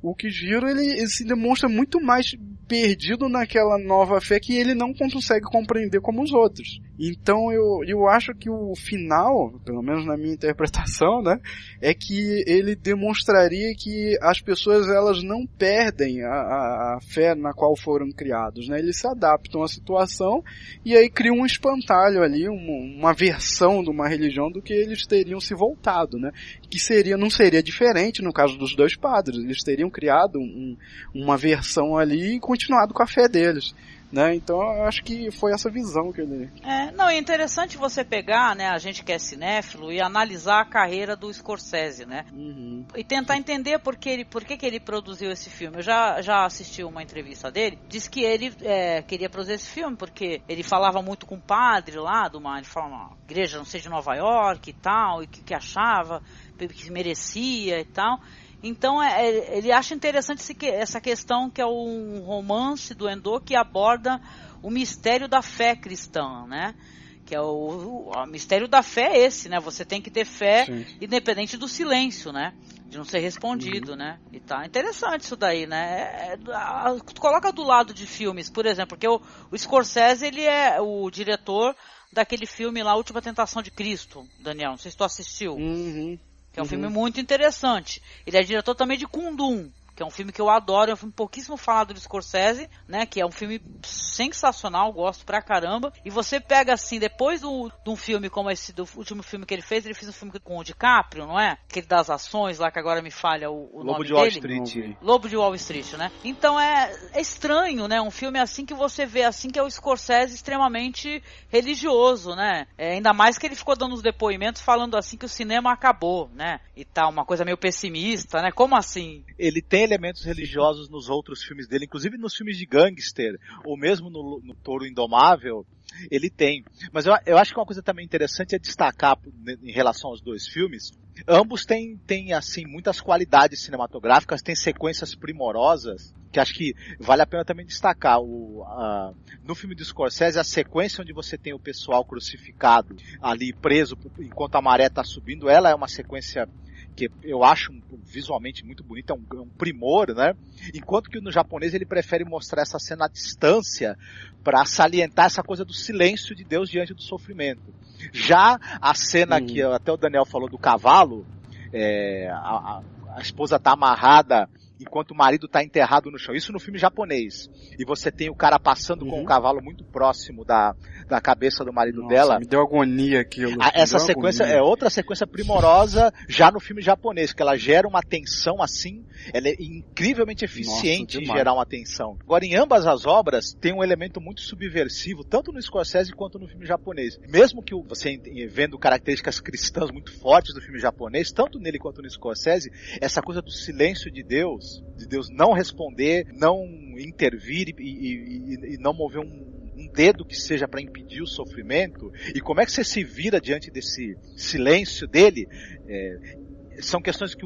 S9: o Kijiro, ele se demonstra muito mais perdido naquela nova fé que ele não consegue compreender como os outros. Então eu acho que o final, pelo menos na minha interpretação, né, é que ele demonstraria que as pessoas, elas não perdem a fé na qual foram criados, né? Eles se adaptam à situação e aí criam um espantalho ali, uma versão de uma religião do que eles teriam se voltado, né? Que não seria diferente no caso dos dois padres. Eles teriam criado uma versão ali e continuado com a fé deles. Né? Então eu acho que foi essa visão que ele...
S1: É interessante você pegar, né, a gente que é cinéfilo, e analisar a carreira do Scorsese, né? Uhum. E tentar entender por que ele produziu esse filme. Eu já assisti uma entrevista dele, disse que ele queria produzir esse filme porque ele falava muito com o padre lá, ele falava uma igreja, não sei, de Nova York e tal, e que achava que merecia e tal. Então, ele acha interessante essa questão, que é um romance do Endo que aborda o mistério da fé cristã, né? Que é o mistério da fé é esse, né? Você tem que ter fé, sim, independente do silêncio, né? De não ser respondido, né? E tá interessante isso daí, né? Coloca do lado de filmes, por exemplo, porque o Scorsese, ele é o diretor daquele filme lá, Última Tentação de Cristo, Daniel. Não sei se tu assistiu.
S9: Uhum.
S1: Que é um filme muito interessante. Ele é diretor também de Kundun, que é um filme que eu adoro, é um filme pouquíssimo falado do Scorsese, né, que é um filme sensacional, gosto pra caramba, e você pega assim, depois de um filme como esse, do último filme que ele fez um filme com o DiCaprio, não é? Aquele das ações lá, que agora me falha o nome dele.
S4: Lobo de Wall Street.
S1: Lobo de Wall Street, né? Então é estranho, né, um filme assim que você vê assim, que é o Scorsese extremamente religioso, né? Ainda mais que ele ficou dando os depoimentos falando assim que o cinema acabou, né? E tal, uma coisa meio pessimista, né? Como assim?
S4: Ele tem elementos religiosos nos outros filmes dele, inclusive nos filmes de gangster, ou mesmo no Touro Indomável, ele tem. Mas eu acho que uma coisa também interessante é destacar em relação aos dois filmes. Ambos têm assim, muitas qualidades cinematográficas, têm sequências primorosas, que acho que vale a pena também destacar. No filme do Scorsese, a sequência onde você tem o pessoal crucificado ali, preso, enquanto a maré está subindo, ela é uma sequência que eu acho visualmente muito bonita, é um primor, né? Enquanto que no japonês ele prefere mostrar essa cena à distância para salientar essa coisa do silêncio de Deus diante do sofrimento. Já a cena que até o Daniel falou do cavalo, a esposa tá amarrada enquanto o marido tá enterrado no chão. Isso no filme japonês. E você tem o cara passando com um cavalo muito próximo da cabeça do marido dela.
S9: Me deu agonia aquilo.
S4: Essa sequência é outra sequência primorosa já no filme japonês, que ela gera uma tensão assim, ela é incrivelmente eficiente em gerar uma tensão. Agora, em ambas as obras, tem um elemento muito subversivo, tanto no Scorsese quanto no filme japonês. Mesmo que você vendo características cristãs muito fortes do filme japonês, tanto nele quanto no Scorsese, essa coisa do silêncio de Deus não responder, não intervir e não mover um dedo que seja para impedir o sofrimento, e como é que você se vira diante desse silêncio dele, são questões que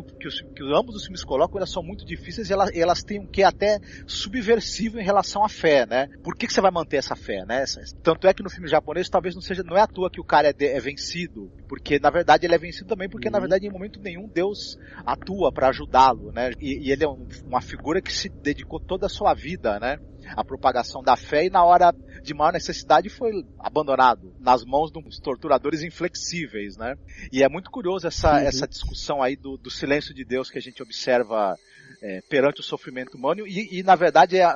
S4: ambos os filmes colocam, elas são muito difíceis e elas têm um quê até subversivo em relação à fé, né? Por que você vai manter essa fé, né? Tanto é que no filme japonês talvez não é à toa que o cara é vencido, porque na verdade ele é vencido também porque na verdade em momento nenhum Deus atua para ajudá-lo, né? E ele é uma figura que se dedicou toda a sua vida, né, à propagação da fé, e na hora de maior necessidade foi abandonado nas mãos de uns torturadores inflexíveis, né? E é muito curioso essa discussão aí do silêncio de Deus que a gente observa perante o sofrimento humano, e na verdade é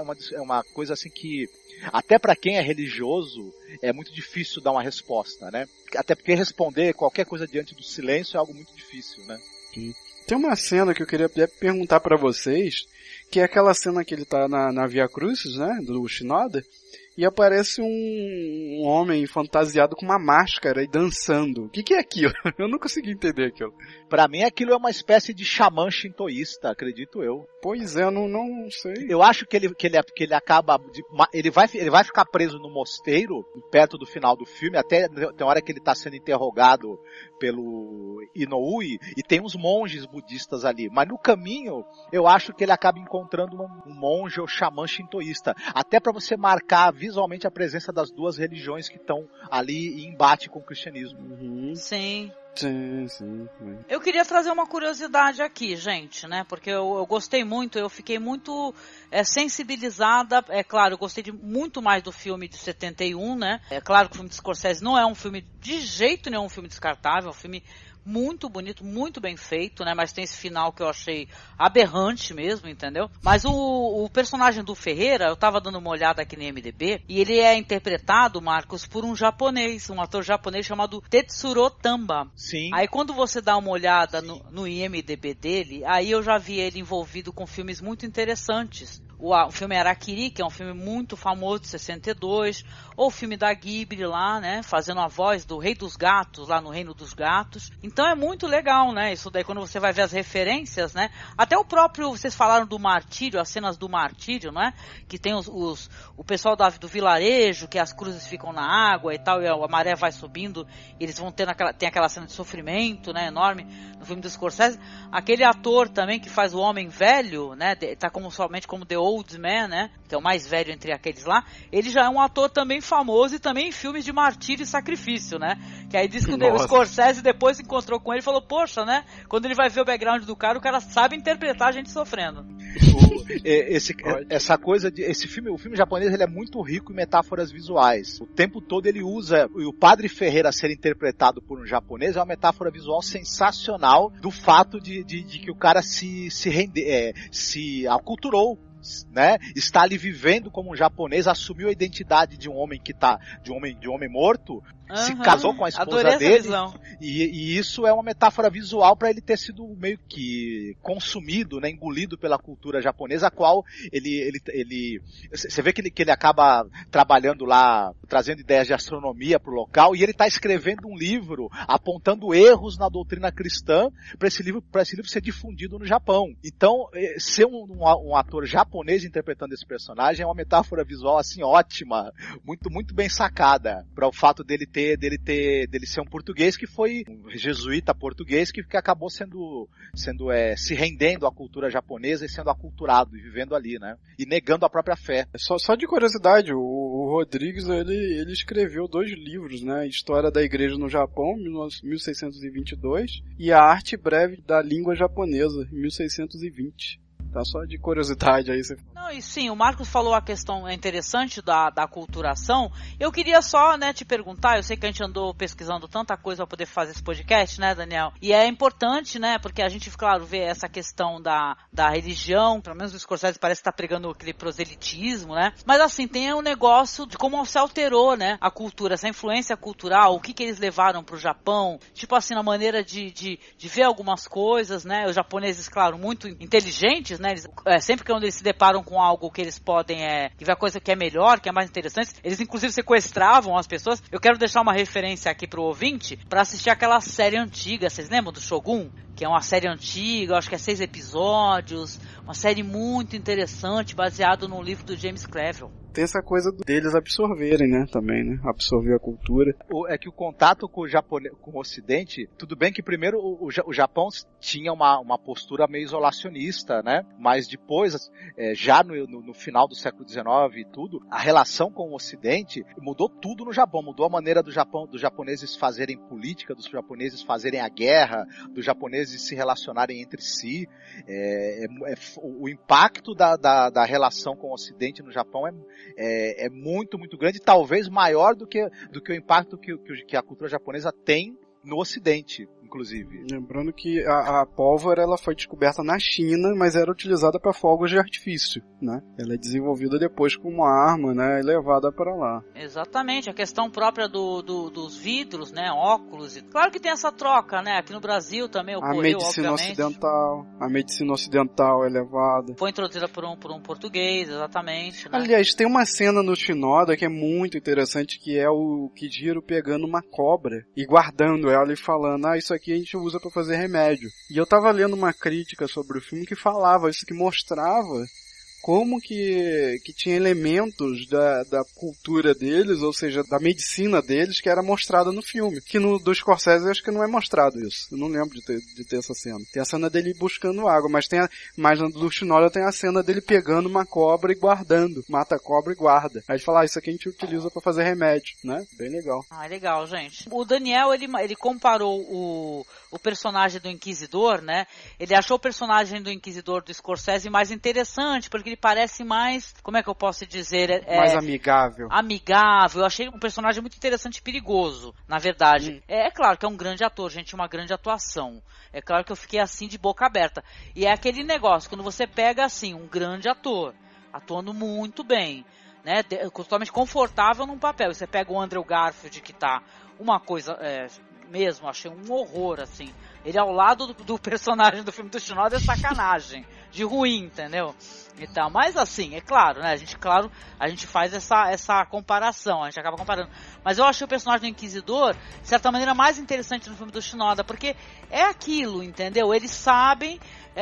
S4: uma coisa assim que até para quem é religioso é muito difícil dar uma resposta, né? Até porque responder qualquer coisa diante do silêncio é algo muito difícil, né?
S9: Tem uma cena que eu queria perguntar para vocês, que é aquela cena que ele tá na Via Crucis, né, do Shinoda, e aparece um homem fantasiado com uma máscara e dançando. O que é aquilo? Eu não consegui entender aquilo.
S4: Pra mim aquilo é uma espécie de xamã shintoísta, acredito eu.
S9: Pois é, eu não sei.
S4: Eu acho que ele acaba... Ele vai ficar preso no mosteiro, perto do final do filme, até tem hora que ele tá sendo interrogado pelo Inoue, e tem uns monges budistas ali. Mas no caminho, eu acho que ele acaba encontrando um monge ou xamã shintoísta. Até pra você marcar visualmente a presença das duas religiões que estão ali em embate com o cristianismo.
S1: Sim.
S9: Sim.
S1: Eu queria trazer uma curiosidade aqui, gente, né? Porque eu gostei muito, eu fiquei muito sensibilizada. É claro, eu gostei muito mais do filme de 71, né? É claro que o filme de Scorsese não é um filme de jeito nenhum, um filme descartável, é um filme muito bonito, muito bem feito, né? Mas tem esse final que eu achei aberrante mesmo, entendeu? Mas o personagem do Ferreira, eu tava dando uma olhada aqui no IMDb, e ele é interpretado, Marcos, por um japonês, um ator japonês chamado Tetsuro Tamba.
S4: Sim.
S1: Aí quando você dá uma olhada no IMDb dele, aí eu já vi ele envolvido com filmes muito interessantes. O filme Harakiri, que é um filme muito famoso de 62, ou o filme da Ghibli lá, né, fazendo a voz do Rei dos Gatos, lá no Reino dos Gatos. Então é muito legal, né, isso daí quando você vai ver as referências, né, até o próprio, vocês falaram do martírio, as cenas do martírio, né, que tem o pessoal do vilarejo, que as cruzes ficam na água e tal, e a maré vai subindo, e eles vão tem aquela cena de sofrimento, né, enorme, no filme do Scorsese. Aquele ator também que faz o homem velho, né, tá somente como The Old Man, né, que é o mais velho entre aqueles lá, ele já é um ator também famoso e também em filmes de martírio e sacrifício, né, que aí diz que o Scorsese depois se encontrou com ele e falou, poxa, né, quando ele vai ver o background do cara sabe interpretar a gente sofrendo.
S4: Essa coisa de o filme japonês, ele é muito rico em metáforas visuais. O tempo todo ele usa o Padre Ferreira ser interpretado por um japonês, é uma metáfora visual sensacional do fato de que o cara se aculturou, né? Está ali vivendo como um japonês, assumiu a identidade de um homem de um homem morto, se casou com a esposa dele, e isso é uma metáfora visual para ele ter sido meio que consumido, né, engolido pela cultura japonesa, a qual você vê que ele acaba trabalhando lá, trazendo ideias de astronomia pro local, e ele está escrevendo um livro apontando erros na doutrina cristã para esse livro ser difundido no Japão. Então, ser um ator japonês interpretando esse personagem é uma metáfora visual assim ótima, muito, muito bem sacada, para o fato dele ser um português que foi um jesuíta português que acabou se rendendo à cultura japonesa e sendo aculturado e vivendo ali, né? E negando a própria fé.
S9: Só de curiosidade, o Rodrigues, ele escreveu 2 livros, né? História da Igreja no Japão, 1622, e A Arte Breve da Língua Japonesa, 1620. Tá só de curiosidade aí.
S1: Não, e sim, o Marcos falou a questão interessante da aculturação. Eu queria só, né, te perguntar, eu sei que a gente andou pesquisando tanta coisa para poder fazer esse podcast, né, Daniel? E é importante, né, porque a gente, claro, vê essa questão da religião, pelo menos o Scorsese parece que tá pregando aquele proselitismo, né? Mas assim, tem um negócio de como se alterou, né, a cultura, essa influência cultural, o que eles levaram pro Japão, tipo assim, na maneira de ver algumas coisas, né? Os japoneses, claro, muito inteligentes, né? Eles, sempre que eles se deparam com algo que eles podem ver a coisa que é melhor, que é mais interessante, eles inclusive sequestravam as pessoas. Eu quero deixar uma referência aqui pro ouvinte para assistir aquela série antiga, vocês lembram do Shogun? Que é uma série antiga, acho que é 6 episódios, uma série muito interessante, baseado num livro do James Clavell.
S9: Tem essa coisa deles absorverem, né, também, né, absorver a cultura.
S4: É que o contato com o Ocidente, tudo bem que primeiro o Japão tinha uma postura meio isolacionista, né, mas depois, já no final do século XIX e tudo, a relação com o Ocidente mudou tudo no Japão, mudou a maneira dos japoneses fazerem política, dos japoneses fazerem a guerra, dos japoneses se relacionarem entre si. O impacto da relação com o Ocidente no Japão é muito, muito grande, talvez maior do que o impacto que a cultura japonesa tem no Ocidente, inclusive.
S9: Lembrando que a pólvora ela foi descoberta na China, mas era utilizada para fogos de artifício, né? Ela é desenvolvida depois como arma, né? E levada para lá.
S1: Exatamente, a questão própria dos vidros, né? Óculos. Claro que tem essa troca, né? Aqui no Brasil também ocorreu,
S9: A medicina ocidental é levada.
S1: Foi introduzida por um português, exatamente. Né?
S9: Aliás, tem uma cena no Shinoda que é muito interessante, que é o Kijiro pegando uma cobra e guardando ela e falando, isso aqui a gente usa para fazer remédio. E eu tava lendo uma crítica sobre o filme que falava isso, que mostrava como que tinha elementos da cultura deles, ou seja, da medicina deles, que era mostrada no filme. Que do Scorsese acho que não é mostrado isso. Eu não lembro de ter essa cena. Tem a cena dele buscando água, mas do Shinoda tem a cena dele pegando uma cobra e guardando. Mata a cobra e guarda. Aí ele fala, isso aqui a gente utiliza para fazer remédio, né? Bem legal.
S1: Legal, gente. O Daniel, ele comparou o personagem do Inquisidor, né? Ele achou o personagem do Inquisidor do Scorsese mais interessante, porque ele parece mais, como é que eu posso dizer?
S9: Mais amigável.
S1: Amigável. Eu achei um personagem muito interessante e perigoso, na verdade. É claro que é um grande ator, gente, uma grande atuação. É claro que eu fiquei assim de boca aberta. E é aquele negócio, quando você pega assim, um grande ator, atuando muito bem, né? Totalmente confortável num papel. E você pega o Andrew Garfield, que tá uma coisa... mesmo, achei um horror, assim. Ele ao lado do personagem do filme do Shinoda é sacanagem. De ruim, entendeu? Então, mas assim, é claro, né? A gente faz essa comparação, a gente acaba comparando. Mas eu achei o personagem do Inquisidor, de certa maneira, mais interessante no filme do Shinoda, porque é aquilo, entendeu? Eles sabem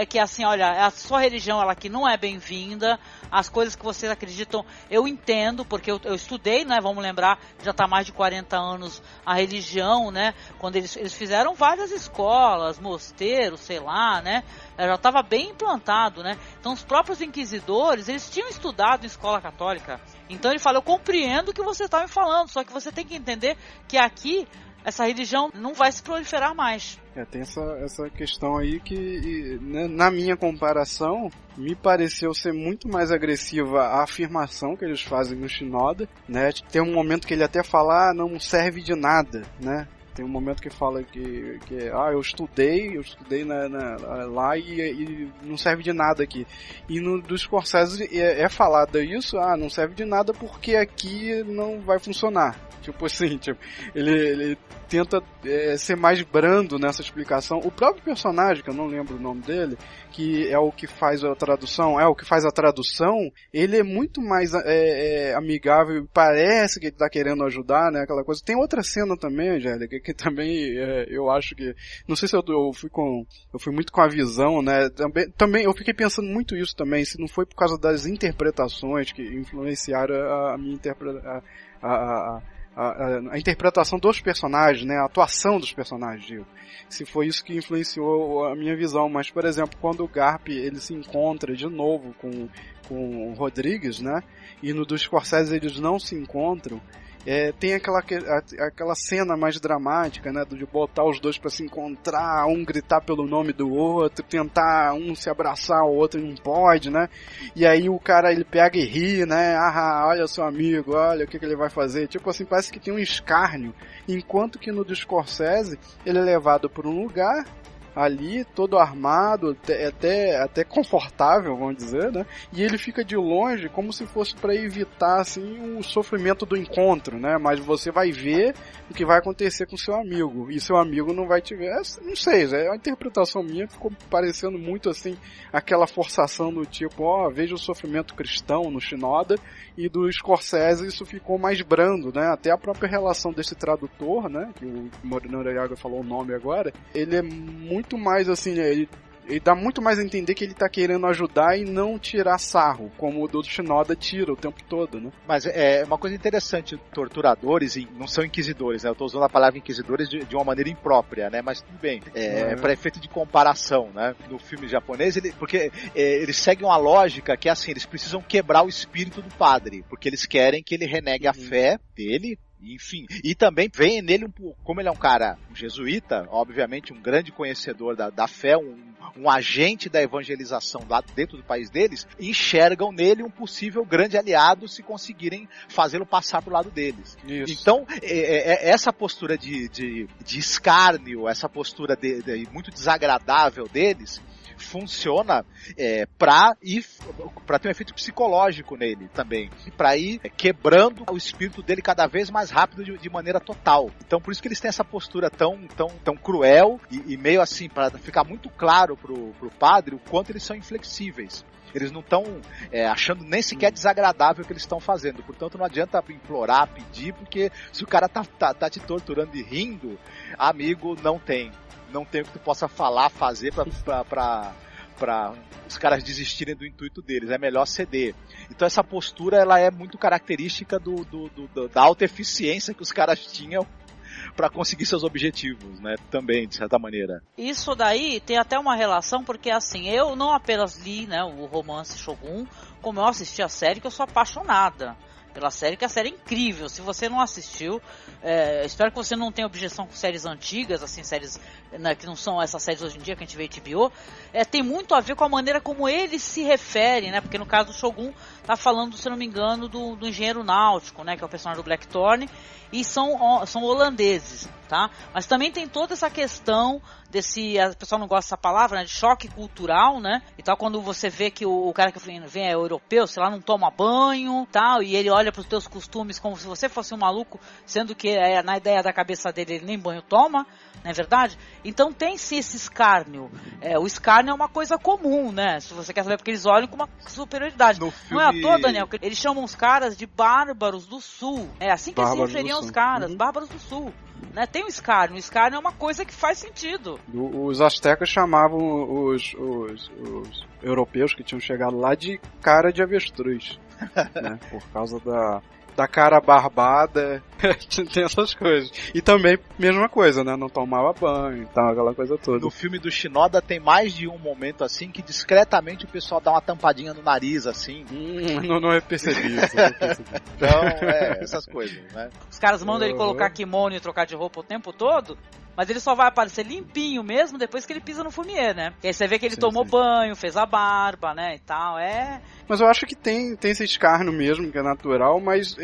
S1: que assim, olha, a sua religião, ela aqui não é bem-vinda, as coisas que vocês acreditam, eu entendo, porque eu estudei, né? Vamos lembrar, já está mais de 40 anos a religião, né? Quando eles fizeram várias escolas, mosteiros, sei lá, né? Já estava bem implantado, né? Então os próprios inquisidores, eles tinham estudado em escola católica. Então ele fala, eu compreendo o que você está me falando, só que você tem que entender que aqui essa religião não vai se proliferar mais.
S9: Tem essa questão aí que, na minha comparação, me pareceu ser muito mais agressiva a afirmação que eles fazem no Shinoda, né? Tem um momento que ele até fala, não serve de nada, né? Tem um momento que fala que eu estudei lá e não serve de nada aqui. E no do Scorsese falado isso, não serve de nada porque aqui não vai funcionar. Tipo assim, ele tenta ser mais brando nessa explicação. O próprio personagem, que eu não lembro o nome dele, que é o que faz a tradução, ele é muito mais amigável, parece que ele tá querendo ajudar, né, aquela coisa. Tem outra cena também, Angélica, que também eu acho que, não sei se eu fui muito com a visão, né, também eu fiquei pensando muito isso também, se não foi por causa das interpretações que influenciaram a minha interpretação, a interpretação dos personagens, né, a atuação dos personagens, digo. Se foi isso que influenciou a minha visão, mas, por exemplo, quando o Garp ele se encontra de novo com o Rodrigues, né, e no do Scorsese eles não se encontram, tem aquela cena mais dramática, né, de botar os dois pra se encontrar, um gritar pelo nome do outro, tentar um se abraçar, o outro não pode, né, e aí o cara, ele pega e ri, né, olha seu amigo, olha o que ele vai fazer, tipo assim, parece que tem um escárnio, enquanto que no do Scorsese, ele é levado por um lugar, ali, todo armado, até confortável, vamos dizer, né? E ele fica de longe como se fosse para evitar, assim, o sofrimento do encontro, né? Mas você vai ver o que vai acontecer com seu amigo, e seu amigo não vai te ver. Não sei, é uma interpretação minha, ficou parecendo muito, assim, aquela forçação do tipo, veja o sofrimento cristão no Shinoda, e do Scorsese isso ficou mais brando, né? Até a própria relação desse tradutor, né? Que o Morinoyaga falou o nome agora, ele é muito mais assim, ele dá muito mais a entender que ele tá querendo ajudar e não tirar sarro, como o do Shinoda tira o tempo todo, né?
S4: Mas é uma coisa interessante, torturadores não são inquisidores, né? Eu tô usando a palavra inquisidores de uma maneira imprópria, né? Mas tudo bem, para efeito de comparação, né? No filme japonês, porque eles seguem uma lógica que é assim, eles precisam quebrar o espírito do padre, porque eles querem que ele renegue a fé dele, enfim, e também vem nele, como ele é um cara jesuíta, obviamente um grande conhecedor da fé, um agente da evangelização lá dentro do país deles, enxergam nele um possível grande aliado se conseguirem fazê-lo passar pro lado deles. Isso. Então, essa postura de escárnio, essa postura muito desagradável deles, funciona para ter um efeito psicológico nele também, para ir quebrando o espírito dele cada vez mais rápido de maneira total. Então por isso que eles têm essa postura tão cruel e meio assim, para ficar muito claro pro padre o quanto eles são inflexíveis. Eles não estão achando nem sequer desagradável o que eles estão fazendo. Portanto, não adianta implorar, pedir, porque se o cara tá te torturando e rindo, amigo, não tem o que tu possa falar, fazer pra os caras desistirem do intuito deles. É melhor ceder. Então essa postura, ela é muito característica da alta eficiência que os caras tinham para conseguir seus objetivos, né? Também, de certa maneira.
S1: Isso daí tem até uma relação, porque assim, eu não apenas li, né, o romance Shogun, como eu assisti a série, que eu sou apaixonada pela série, que a série é incrível. Se você não assistiu, espero que você não tenha objeção com séries antigas, assim, séries, né, que não são essas séries hoje em dia que a gente vê HBO. Tem muito a ver com a maneira como eles se referem, né? Porque no caso do Shogun, tá falando, se não me engano, do engenheiro náutico, né? Que é o personagem do Blackthorne, e são holandeses, tá? Mas também tem toda essa questão o pessoal não gosta dessa palavra, né, de choque cultural, né, e tal, quando você vê que o cara que vem é europeu, sei lá, não toma banho, tal, e ele olha pros teus costumes como se você fosse um maluco, sendo que na ideia da cabeça dele ele nem banho toma, não é verdade? Então tem sim esse escárnio. O escárnio é uma coisa comum, né, se você quer saber, porque eles olham com uma superioridade. No filme... Não é à toa, Daniel, eles chamam os caras de bárbaros do sul, é assim que eles se referiam aos caras, bárbaros do sul. Né, tem o escárnio é uma coisa que faz sentido.
S9: Os astecas chamavam os europeus que tinham chegado lá de cara de avestruz, né, por causa da cara barbada, tem essas coisas. E também, mesma coisa, né? Não tomava banho e tal, aquela coisa toda.
S4: No filme do Shinoda tem mais de um momento assim que discretamente o pessoal dá uma tampadinha no nariz, assim.
S9: Não é percebi isso.
S4: Então, essas coisas, né?
S1: Os caras mandam ele colocar kimono e trocar de roupa o tempo todo, mas ele só vai aparecer limpinho mesmo depois que ele pisa no fumier, né? E aí você vê que ele tomou banho, fez a barba, né, e tal,
S9: Mas eu acho que tem esse escárnio mesmo, que é natural, mas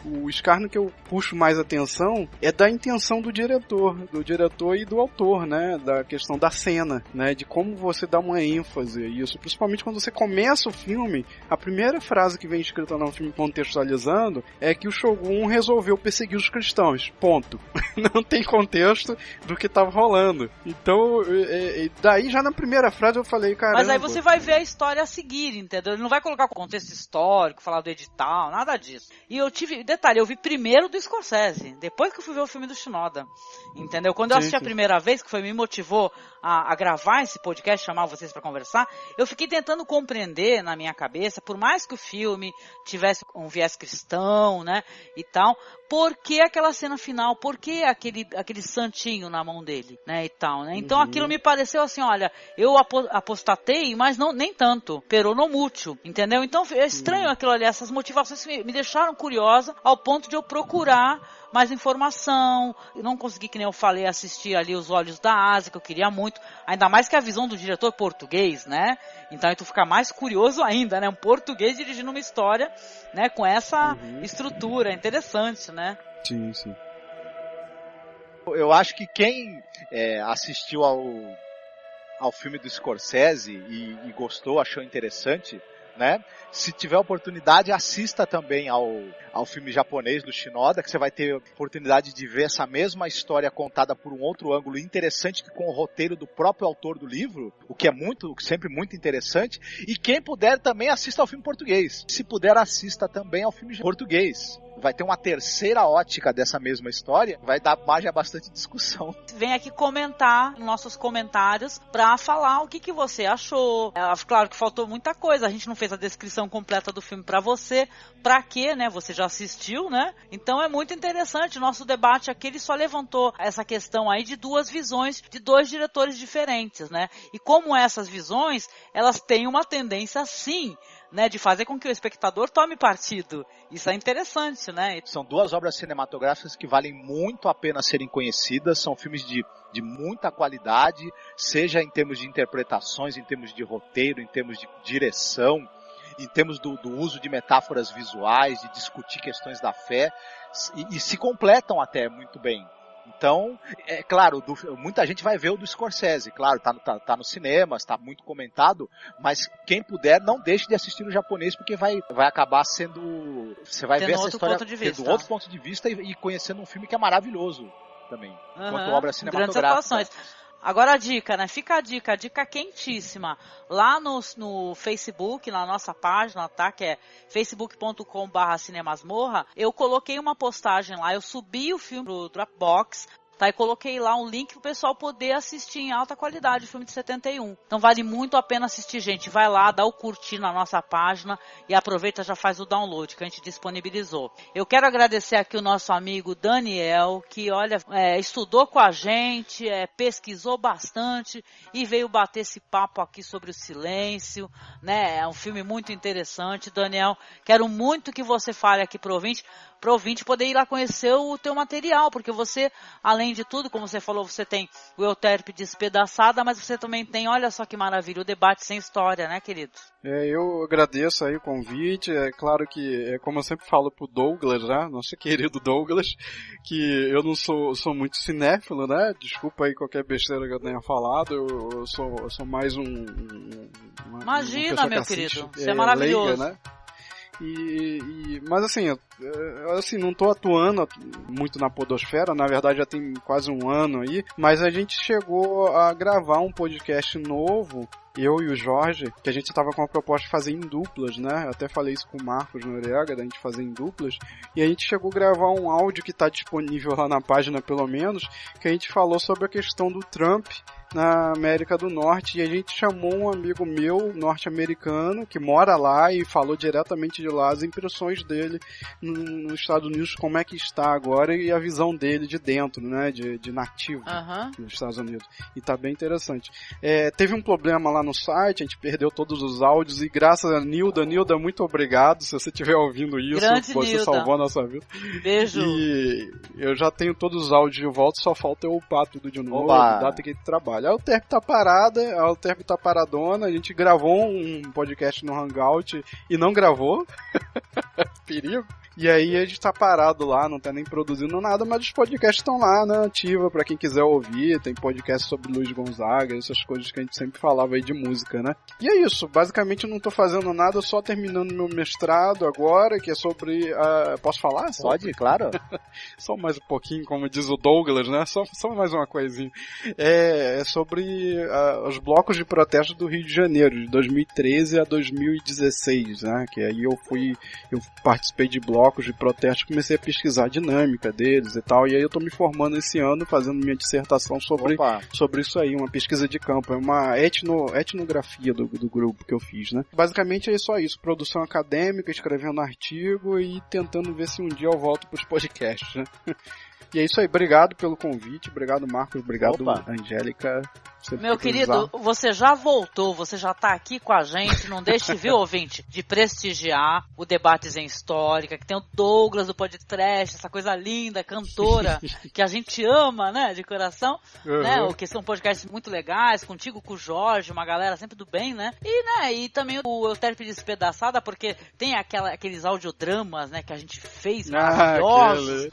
S9: o escárnio que eu puxo mais atenção é da intenção do diretor e do autor, né, da questão da cena, né, de como você dá uma ênfase a isso, principalmente quando você começa o filme, a primeira frase que vem escrita no filme contextualizando é que o Shogun resolveu perseguir os cristãos, ponto. Não tem contexto do que tava rolando. Então, daí já na primeira frase eu falei, caramba...
S1: Mas aí você vai ver a história a seguir, entendeu? Ele não vai colocar o contexto histórico, falar do edital, nada disso. E detalhe, eu vi primeiro do Scorsese, depois que eu fui ver o filme do Shinoda, entendeu? Quando eu assisti a primeira vez, que me motivou a gravar esse podcast, chamar vocês pra conversar, eu fiquei tentando compreender na minha cabeça, por mais que o filme tivesse um viés cristão, né, e tal, por que aquela cena final, por que vê aquele santinho na mão dele, né, e tal, né? Então aquilo me pareceu assim, olha, eu apostatei, mas nem tanto, pero no mucho, entendeu? Então é estranho aquilo ali, essas motivações me deixaram curiosa ao ponto de eu procurar mais informação. Eu não consegui, que nem eu falei, assistir ali Os Olhos da Ásia, que eu queria muito, ainda mais que a visão do diretor português, né? Então aí tu fica mais curioso ainda, né? Um português dirigindo uma história, né, com essa estrutura, interessante, né?
S9: Sim, sim.
S4: Eu acho que quem assistiu ao filme do Scorsese e gostou, achou interessante, né? Se tiver oportunidade, assista também ao filme japonês do Shinoda, que você vai ter oportunidade de ver essa mesma história contada por um outro ângulo interessante, com o roteiro do próprio autor do livro, o que é sempre muito interessante. E quem puder também assista ao filme português. Se puder, assista também ao filme português. Vai ter uma terceira ótica dessa mesma história, vai dar margem a bastante discussão.
S1: Vem aqui comentar nossos comentários pra falar o que você achou. Claro que faltou muita coisa, a gente não fez a descrição completa do filme pra você. Pra quê, né? Você já assistiu, né? Então é muito interessante. Nosso debate aqui, ele só levantou essa questão aí de duas visões de dois diretores diferentes, né? E como essas visões, elas têm uma tendência, sim, né, de fazer com que o espectador tome partido. Isso é interessante, né?
S4: São duas obras cinematográficas que valem muito a pena serem conhecidas, são filmes de muita qualidade, seja em termos de interpretações, em termos de roteiro, em termos de direção, em termos do uso de metáforas visuais, de discutir questões da fé, e se completam até muito bem. Então, é claro, muita gente vai ver o do Scorsese, claro, tá nos cinemas, tá muito comentado, mas quem puder, não deixe de assistir o japonês, porque vai acabar sendo... Você vai ver essa história tendo outro ponto de vista e conhecendo um filme que é maravilhoso também, enquanto obra cinematográfica.
S1: Agora a dica, né? Fica a dica quentíssima. Lá no Facebook, na nossa página, tá? Que é facebook.com/cinemasmorra. Eu coloquei uma postagem lá, eu subi o filme pro Dropbox, tá? E coloquei lá um link pro pessoal poder assistir em alta qualidade o filme de 71. Então vale muito a pena assistir, gente. Vai lá, dá o curtir na nossa página e aproveita, já faz o download que a gente disponibilizou. Eu quero agradecer aqui o nosso amigo Daniel, que, olha, estudou com a gente, pesquisou bastante e veio bater esse papo aqui sobre o silêncio, né? É um filme muito interessante. Daniel, quero muito que você fale aqui pro ouvinte poder ir lá conhecer o teu material, porque você, além de tudo, como você falou, você tem o Euterpe Despedaçada, mas você também tem, olha só que maravilha, o Debate Sem História, né, querido?
S9: Eu agradeço aí o convite. É claro que, como eu sempre falo pro Douglas, né, nosso querido Douglas, que eu não sou muito cinéfilo, né, desculpa aí qualquer besteira que eu tenha falado, eu sou mais
S1: Imagina, meu querido, você é maravilhoso.
S9: Leiga, né? Mas assim, não tô atuando muito na podosfera, na verdade já tem quase um ano aí, mas a gente chegou a gravar um podcast novo, eu e o Jorge, que a gente estava com a proposta de fazer em duplas, né? Eu até falei isso com o Marcos Noriega, da gente fazer em duplas, e a gente chegou a gravar um áudio que está disponível lá na página, pelo menos, que a gente falou sobre a questão do Trump na América do Norte, e a gente chamou um amigo meu, norte-americano, que mora lá e falou diretamente de lá as impressões dele nos Estados Unidos, como é que está agora e a visão dele de dentro, né, de nativo nos Estados Unidos. E tá bem interessante. Teve um problema lá no site, a gente perdeu todos os áudios e graças a Nilda, muito obrigado, se você estiver ouvindo isso,
S1: grande
S9: você
S1: Nilda.
S9: Salvou a nossa vida.
S1: Beijo.
S9: E eu já tenho todos os áudios de volta, só falta eu upar tudo de novo, data que trabalha. A Euterpe tá parada, a Euterpe tá paradona, a gente gravou um podcast no Hangout e não gravou. Perigo. E aí a gente tá parado lá, não tá nem produzindo nada, mas os podcasts estão lá, né, ativa pra quem quiser ouvir, tem podcast sobre Luiz Gonzaga, essas coisas que a gente sempre falava aí de música, né. E é isso, basicamente eu não tô fazendo nada, só terminando meu mestrado agora, que é sobre... Posso falar?
S4: Pode, claro.
S9: Só mais um pouquinho, como diz o Douglas, né, só mais uma coisinha. É sobre os blocos de protesto do Rio de Janeiro, de 2013 a 2016, né, que aí eu participei de blocos de protesto, comecei a pesquisar a dinâmica deles e tal, e aí eu tô me formando esse ano, fazendo minha dissertação sobre isso aí, uma pesquisa de campo, é uma etnografia do grupo que eu fiz, né. Basicamente é só isso, produção acadêmica, escrevendo artigo e tentando ver se um dia eu volto pros podcasts, né. E é isso aí, obrigado pelo convite, obrigado Marcos, obrigado Angélica.
S1: Meu querido, você já voltou, você já tá aqui com a gente, não deixe, viu, ouvinte, de prestigiar o Debates em Histórica, que tem o Douglas do Podcast, essa coisa linda, cantora, que a gente ama, né, de coração, né, que são podcasts muito legais, contigo, com o Jorge, uma galera sempre do bem, né, e também o Euterpe Despedaçada, porque tem aqueles audiodramas, né, que a gente fez, maravilhosos.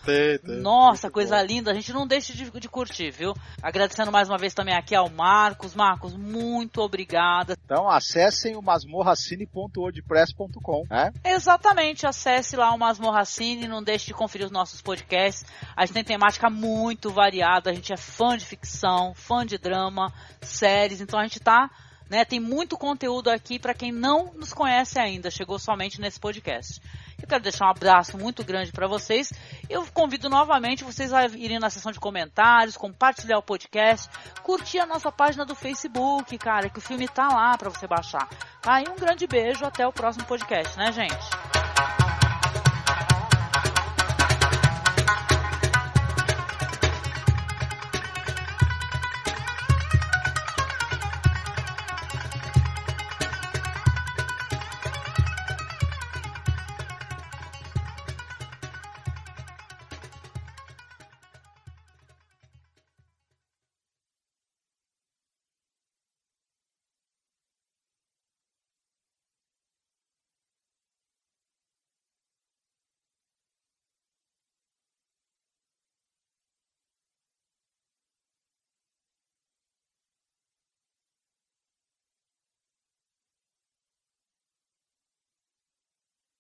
S1: Nossa, coisa linda, a gente não deixe de curtir, viu? Agradecendo mais uma vez também aqui ao Marcos, muito obrigada.
S4: Então acessem o masmorracine.wordpress.com, né?
S1: Exatamente, acesse lá o Masmorracine, não deixe de conferir os nossos podcasts. A gente tem temática muito variada, a gente é fã de ficção, fã de drama, séries, então a gente tá, né, tem muito conteúdo aqui para quem não nos conhece ainda, chegou somente nesse podcast. Eu quero deixar um abraço muito grande para vocês. Eu convido novamente vocês a irem na seção de comentários, compartilhar o podcast, curtir a nossa página do Facebook, cara, que o filme tá lá para você baixar. Tá? E um grande beijo, até o próximo podcast, né, gente?